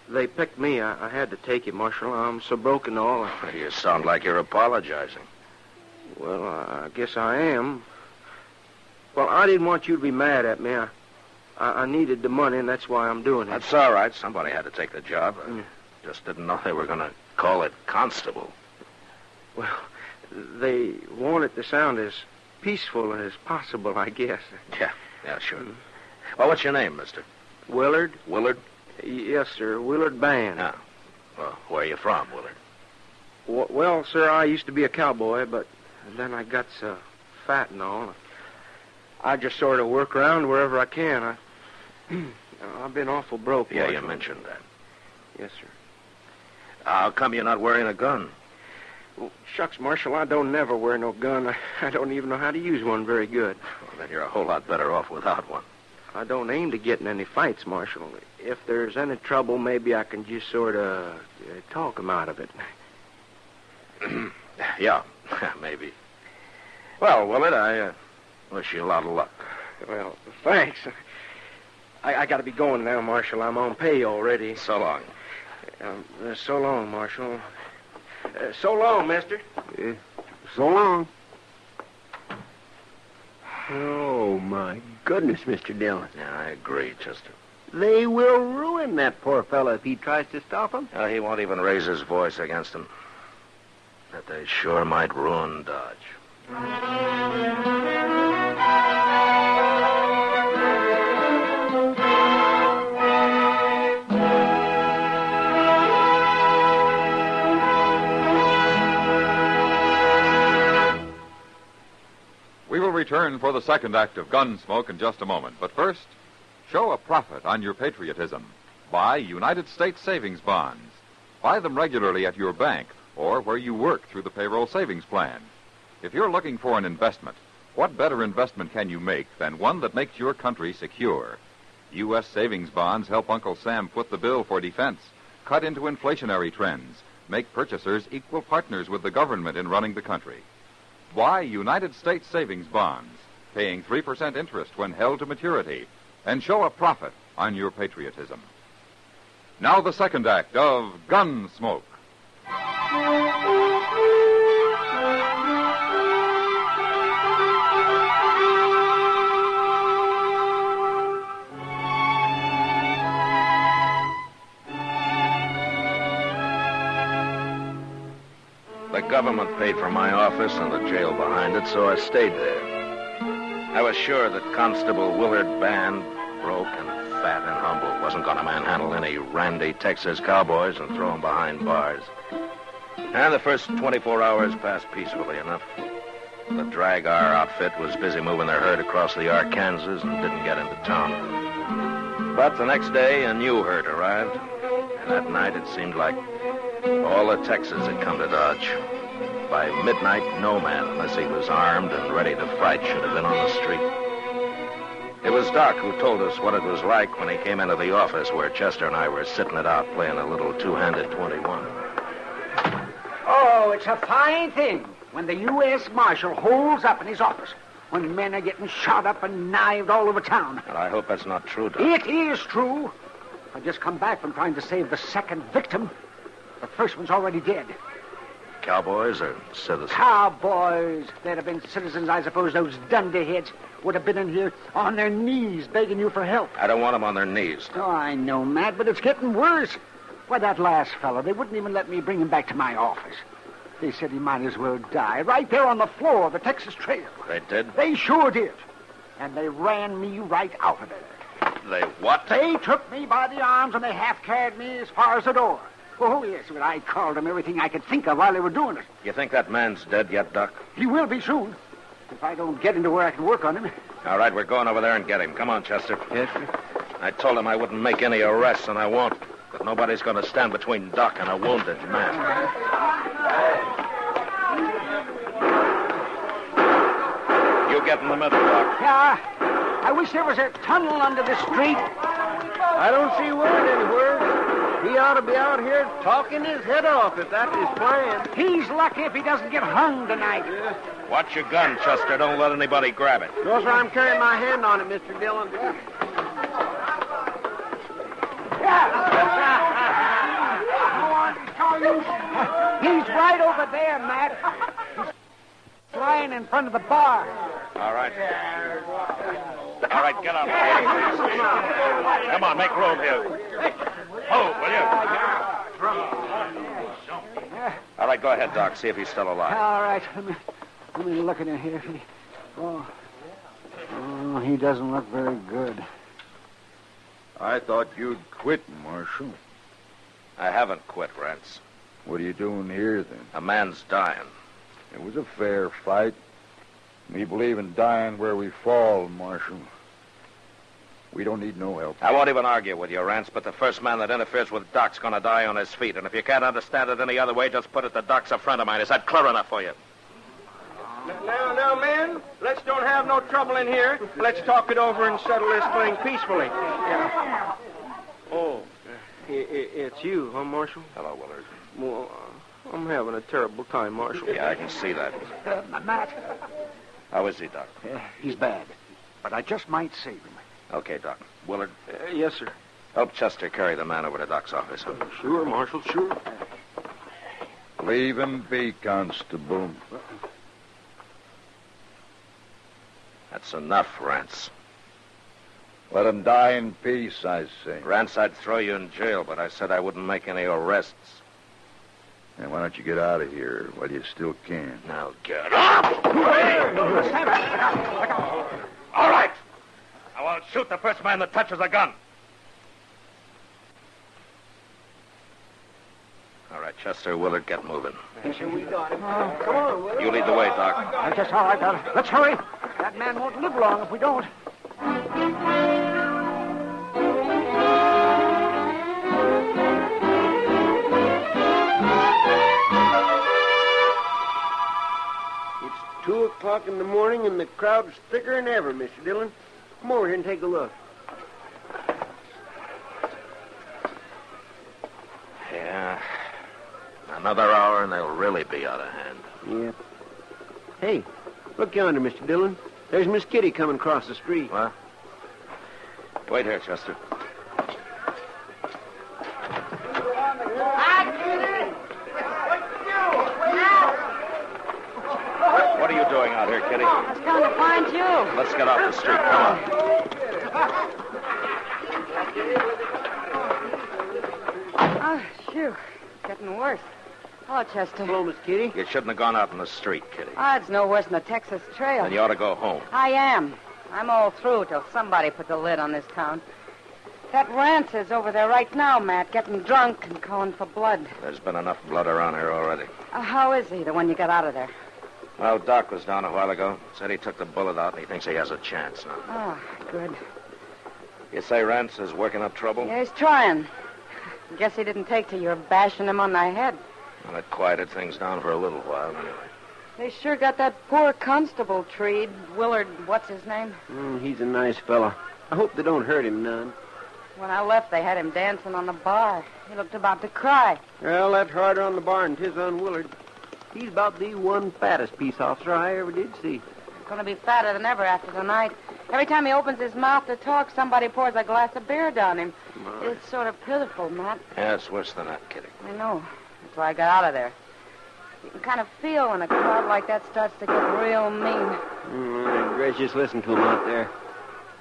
They picked me. I had to take it, Marshal. I'm so broken all. You sound like you're apologizing. Well, I guess I am. Well, I didn't want you to be mad at me. I needed the money, and that's why I'm doing it. That's all right. Somebody had to take the job. I just didn't know they were going to call it constable. Well, they want it to sound as peaceful as possible, I guess. Yeah, sure. Well, what's your name, mister? Willard? Willard? Yes, sir. Willard Band. Ah. Well, where are you from, Willard? Well, sir, I used to be a cowboy, but then I got so fat and all. I just sort of work around wherever I can. I've been awful broke. Yeah, Marshal. you mentioned that. Yes, sir. How come you're not wearing a gun? Well, shucks, Marshal, I don't never wear no gun. I don't even know how to use one very good. Well, then you're a whole lot better off without one. I don't aim to get in any fights, Marshal. If there's any trouble, maybe I can just sort of talk 'em out of it. Yeah, maybe. Well, Willard, I wish you a lot of luck. Well, thanks. I got to be going now, Marshal. I'm on pay already. So long. So long, Marshal. So long, mister. So long. Oh, my goodness, Mr. Dillon. Yeah, I agree, Chester. They will ruin that poor fellow if he tries to stop him. He won't even raise his voice against him. But they sure might ruin Dodge. We will return for the second act of Gunsmoke in just a moment. But first, show a profit on your patriotism. Buy United States savings bonds. Buy them regularly at your bank or where you work through the payroll savings plan. If you're looking for an investment, what better investment can you make than one that makes your country secure? U.S. savings bonds help Uncle Sam foot the bill for defense, cut into inflationary trends, make purchasers equal partners with the government in running the country. Buy United States savings bonds, paying 3% interest when held to maturity, and show a profit on your patriotism. Now the second act of Gunsmoke. The government paid for my office and the jail behind it, so I stayed there. I was sure that Constable Willard Band, broke and fat and humble, wasn't going to manhandle any randy Texas cowboys and throw them behind bars. And the first 24 hours passed peacefully enough. The drag our outfit was busy moving their herd across the Arkansas and didn't get into town. But the next day, a new herd arrived. And that night, it seemed like all the Texas had come to Dodge. By midnight, no man, unless he was armed and ready to fight, should have been on the street. It was Doc who told us what it was like when he came into the office where Chester and I were sitting it out playing a little two-handed 21. Oh, it's a fine thing when the U.S. Marshal holds up in his office when men are getting shot up and knifed all over town. And I hope that's not true, Doc. It is true. I just come back from trying to save the second victim. The first one's already dead. Cowboys or citizens? Cowboys. If they'd have been citizens, I suppose those dunderheads would have been in here on their knees begging you for help. I don't want them on their knees. Oh, I know, Matt, but it's getting worse. Why, that last fellow, they wouldn't even let me bring him back to my office. They said he might as well die right there on the floor of the Texas Trail. They did? They sure did. And they ran me right out of there. They what? They took me by the arms and they half-carried me as far as the door. Oh, yes, but I called them everything I could think of while they were doing it. You think that man's dead yet, Doc? He will be soon, if I don't get into where I can work on him. All right, we're going over there and get him. Come on, Chester. Yes, sir. I told him I wouldn't make any arrests, and I won't. But nobody's going to stand between Doc and a wounded man. You get in the middle, Doc. Yeah, I wish there was a tunnel under the street. I don't see Willard anywhere. He ought to be out here talking his head off if that's his plan. He's lucky if he doesn't get hung tonight. Watch your gun, Chester. Don't let anybody grab it. Knows where I'm carrying my hand on it, Mr. Dillon. He's right over there, Matt. He's lying in front of the bar. All right. All right, get up. Come on, make room here. Hold, will you? All right, go ahead, Doc. See if he's still alive. All right. Let me look at him here. Oh, he doesn't look very good. I thought you'd quit, Marshal. I haven't quit, Rance. What are you doing here, then? A man's dying. It was a fair fight. We believe in dying where we fall, Marshal. We don't need no help. I won't even argue with you, Rance, but the first man that interferes with Doc's going to die on his feet. And if you can't understand it any other way, just put it that Doc's a friend of mine. Is that clear enough for you? Now, men, let's don't have no trouble in here. Let's talk it over and settle this thing peacefully. Oh, it's you, huh, Marshal? Hello, Willard. Well, I'm having a terrible time, Marshal. Yeah, I can see that. Matt. How is he, Doc? He's bad, but I just might save him. Okay, Doc. Willard? Yes, sir. Help Chester carry the man over to Doc's office. Huh? Sure, Marshal, sure. Leave him be, Constable. That's enough, Rance. Let him die in peace, I say. Rance, I'd throw you in jail, but I said I wouldn't make any arrests. And why don't you get out of here while you still can? Now get up! All right. I won't shoot the first man that touches a gun. All right, Chester, Willard, get moving. We got him. Come on, Willard. You lead the way, Doc. That's all right, Doc. Let's hurry. That man won't live long if we don't. It's 2 o'clock in the morning and the crowd's thicker than ever, Mr. Dillon. Come over here and take a look. Yeah. Another hour and they'll really be out of hand. Yeah. Hey, look yonder, Mr. Dillon. There's Miss Kitty coming across the street. What? Wait here, Chester. What are you doing out here, Kitty? I was coming to find you. Let's get off the street. Come on. Oh, phew. It's getting worse. Hello, Chester. Hello, Miss Kitty. You shouldn't have gone out in the street, Kitty. Oh, it's no worse than the Texas Trail. Then you ought to go home. I am. I'm all through till somebody put the lid on this town. That Rance is over there right now, Matt, getting drunk and calling for blood. There's been enough blood around here already. How is he, the one you got out of there? Well, Doc was down a while ago. Said he took the bullet out and he thinks he has a chance now. Oh, good. You say Rance is working up trouble? Yeah, he's trying. Guess he didn't take to your bashing him on the head. Well, it quieted things down for a little while, anyway. They sure got that poor constable treed. Willard, what's his name? He's a nice fella. I hope they don't hurt him none. When I left, they had him dancing on the bar. He looked about to cry. Well, that's harder on the bar than 'tis on Willard. He's about the one fattest peace officer I ever did see. He's going to be fatter than ever after tonight. Every time he opens his mouth to talk, somebody pours a glass of beer down him. It's sort of pitiful, Matt. Yeah, it's worse than that, Kitty. I know. That's why I got out of there. You can kind of feel when a crowd like that starts to get real mean. Gracious, listen to him out there.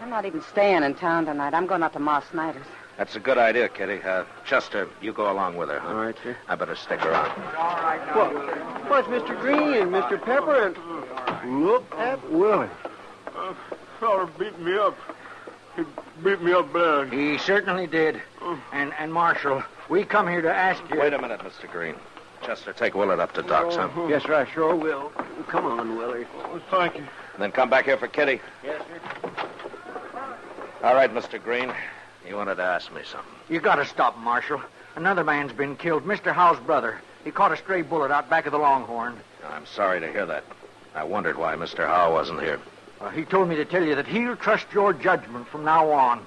I'm not even staying in town tonight. I'm going out to Ma Snyder's. That's a good idea, Kitty. Chester, you go along with her, huh? All right, sir. I better stick around. All right, now. What's Mr. Green and Mr. Pepper and... Look at Willie. Fella beat me up. He beat me up bad. He certainly did. And Marshal, we come here to ask you... Wait a minute, Mr. Green. Chester, take Willard up to Doc's, huh? Yes, sir, I sure will. Come on, Willie. Thank you. And then come back here for Kitty. Yes, sir. All right, Mr. Green. You wanted to ask me something. You gotta stop, Marshal. Another man's been killed. Mr. Howe's brother. He caught a stray bullet out back of the Longhorn. I'm sorry to hear that. I wondered why Mr. Howe wasn't here. He told me to tell you that he'll trust your judgment from now on.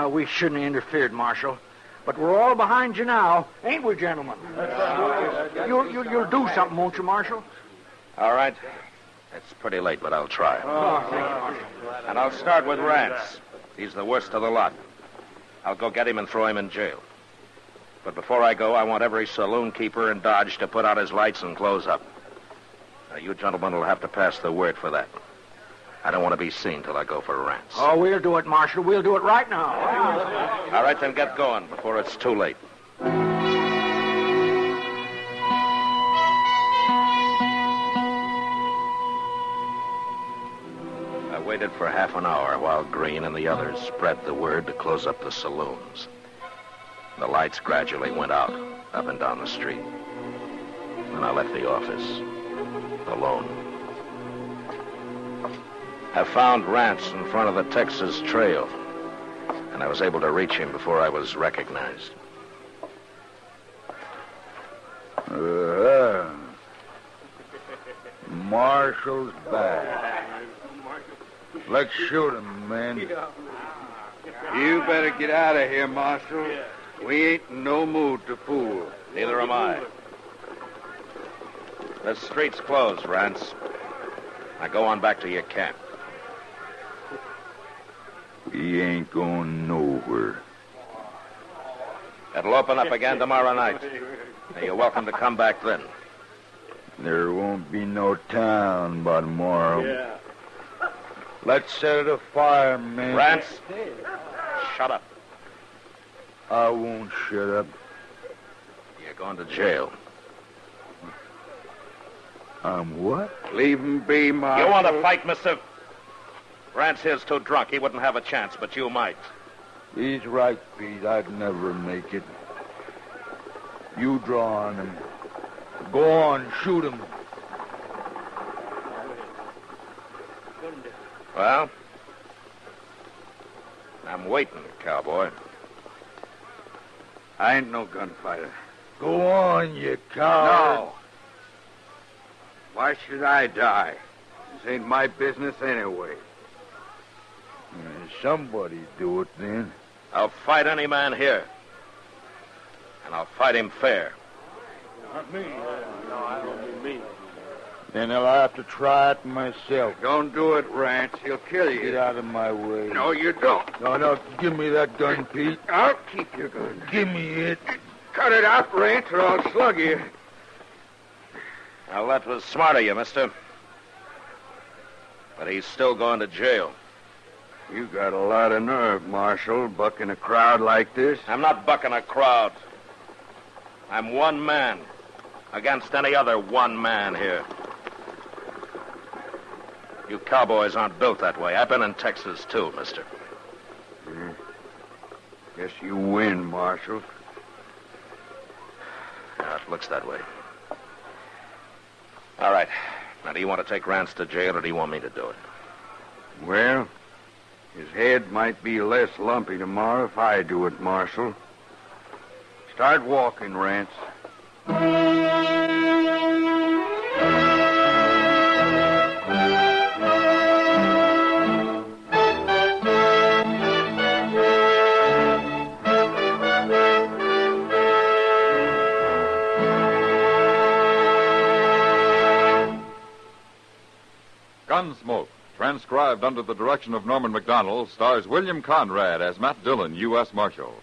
We shouldn't have interfered, Marshal. But we're all behind you now, ain't we, gentlemen? You'll do something, won't you, Marshal? All right. It's pretty late, but I'll try. Thank you, Marshal. And I'll start with Rance. He's the worst of the lot. I'll go get him and throw him in jail. But before I go, I want every saloon keeper in Dodge to put out his lights and close up. Now, you gentlemen will have to pass the word for that. I don't want to be seen till I go for Rance. Oh, we'll do it, Marshal. We'll do it right now. All right, then get going before it's too late. I waited for half an hour while Green and the others spread the word to close up the saloons. The lights gradually went out, up and down the street. Then I left the office, alone. I found Rance in front of the Texas Trail, and I was able to reach him before I was recognized. Marshal's back. Let's shoot him, man. You better get out of here, Marshal. We ain't in no mood to fool. Neither am I. The street's closed, Rance. Now go on back to your camp. He ain't going nowhere. It'll open up again tomorrow night. Now, you're welcome to come back then. There won't be no town by tomorrow. Yeah. Let's set it afire, man. Rance, shut up. I won't shut up. You're going to jail. I'm what? Leave him be, Marshal. You want to fight, mister? Rance here's too drunk. He wouldn't have a chance, but you might. He's right, Pete. I'd never make it. You draw on him. Go on, shoot him. Well, I'm waiting, cowboy. I ain't no gunfighter. Go on, you coward. No. Why should I die? This ain't my business anyway. Somebody do it then. I'll fight any man here. And I'll fight him fair. Not me. No, I don't mean me. Then I'll have to try it myself. Don't do it, Rance. He'll kill you. Get out of my way. No, you don't. No, give me that gun, Pete. I'll keep your gun. Give me it. Cut it out, Rance, or I'll slug you. Now, that was smart of you, mister. But he's still going to jail. You got a lot of nerve, Marshal, bucking a crowd like this. I'm not bucking a crowd. I'm one man against any other one man here. You cowboys aren't built that way. I've been in Texas, too, mister. Guess you win, Marshal. Yeah, it looks that way. All right. Now, do you want to take Rance to jail, or do you want me to do it? Well, his head might be less lumpy tomorrow if I do it, Marshal. Start walking, Rance. Gunsmoke, transcribed under the direction of Norman Macdonald, stars William Conrad as Matt Dillon, U.S. Marshal.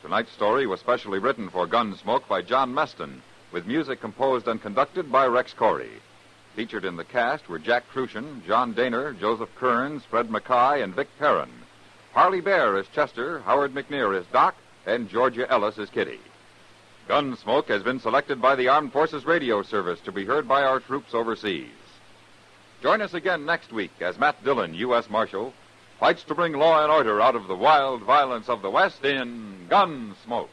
Tonight's story was specially written for Gunsmoke by John Meston, with music composed and conducted by Rex Corey. Featured in the cast were Jack Crucian, John Daner, Joseph Kearns, Fred Mackay, and Vic Perrin. Harley Bear as Chester, Howard McNear as Doc, and Georgia Ellis as Kitty. Gunsmoke has been selected by the Armed Forces Radio Service to be heard by our troops overseas. Join us again next week as Matt Dillon, U.S. Marshal, fights to bring law and order out of the wild violence of the West in Gunsmoke.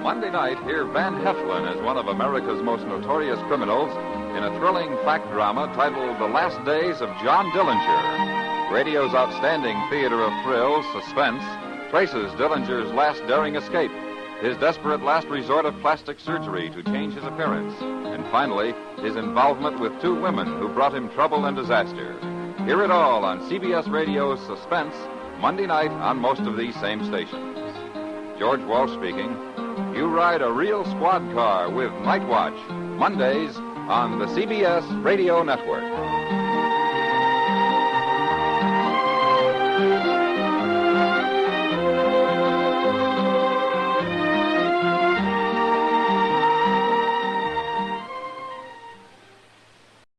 Monday night, hear Van Heflin as one of America's most notorious criminals in a thrilling fact drama titled The Last Days of John Dillinger. Radio's outstanding theater of thrills, suspense, traces Dillinger's last daring escape, his desperate last resort of plastic surgery to change his appearance, and finally, his involvement with two women who brought him trouble and disaster. Hear it all on CBS Radio's Suspense, Monday night on most of these same stations. George Walsh speaking. You ride a real squad car with Night Watch, Mondays on the CBS Radio Network.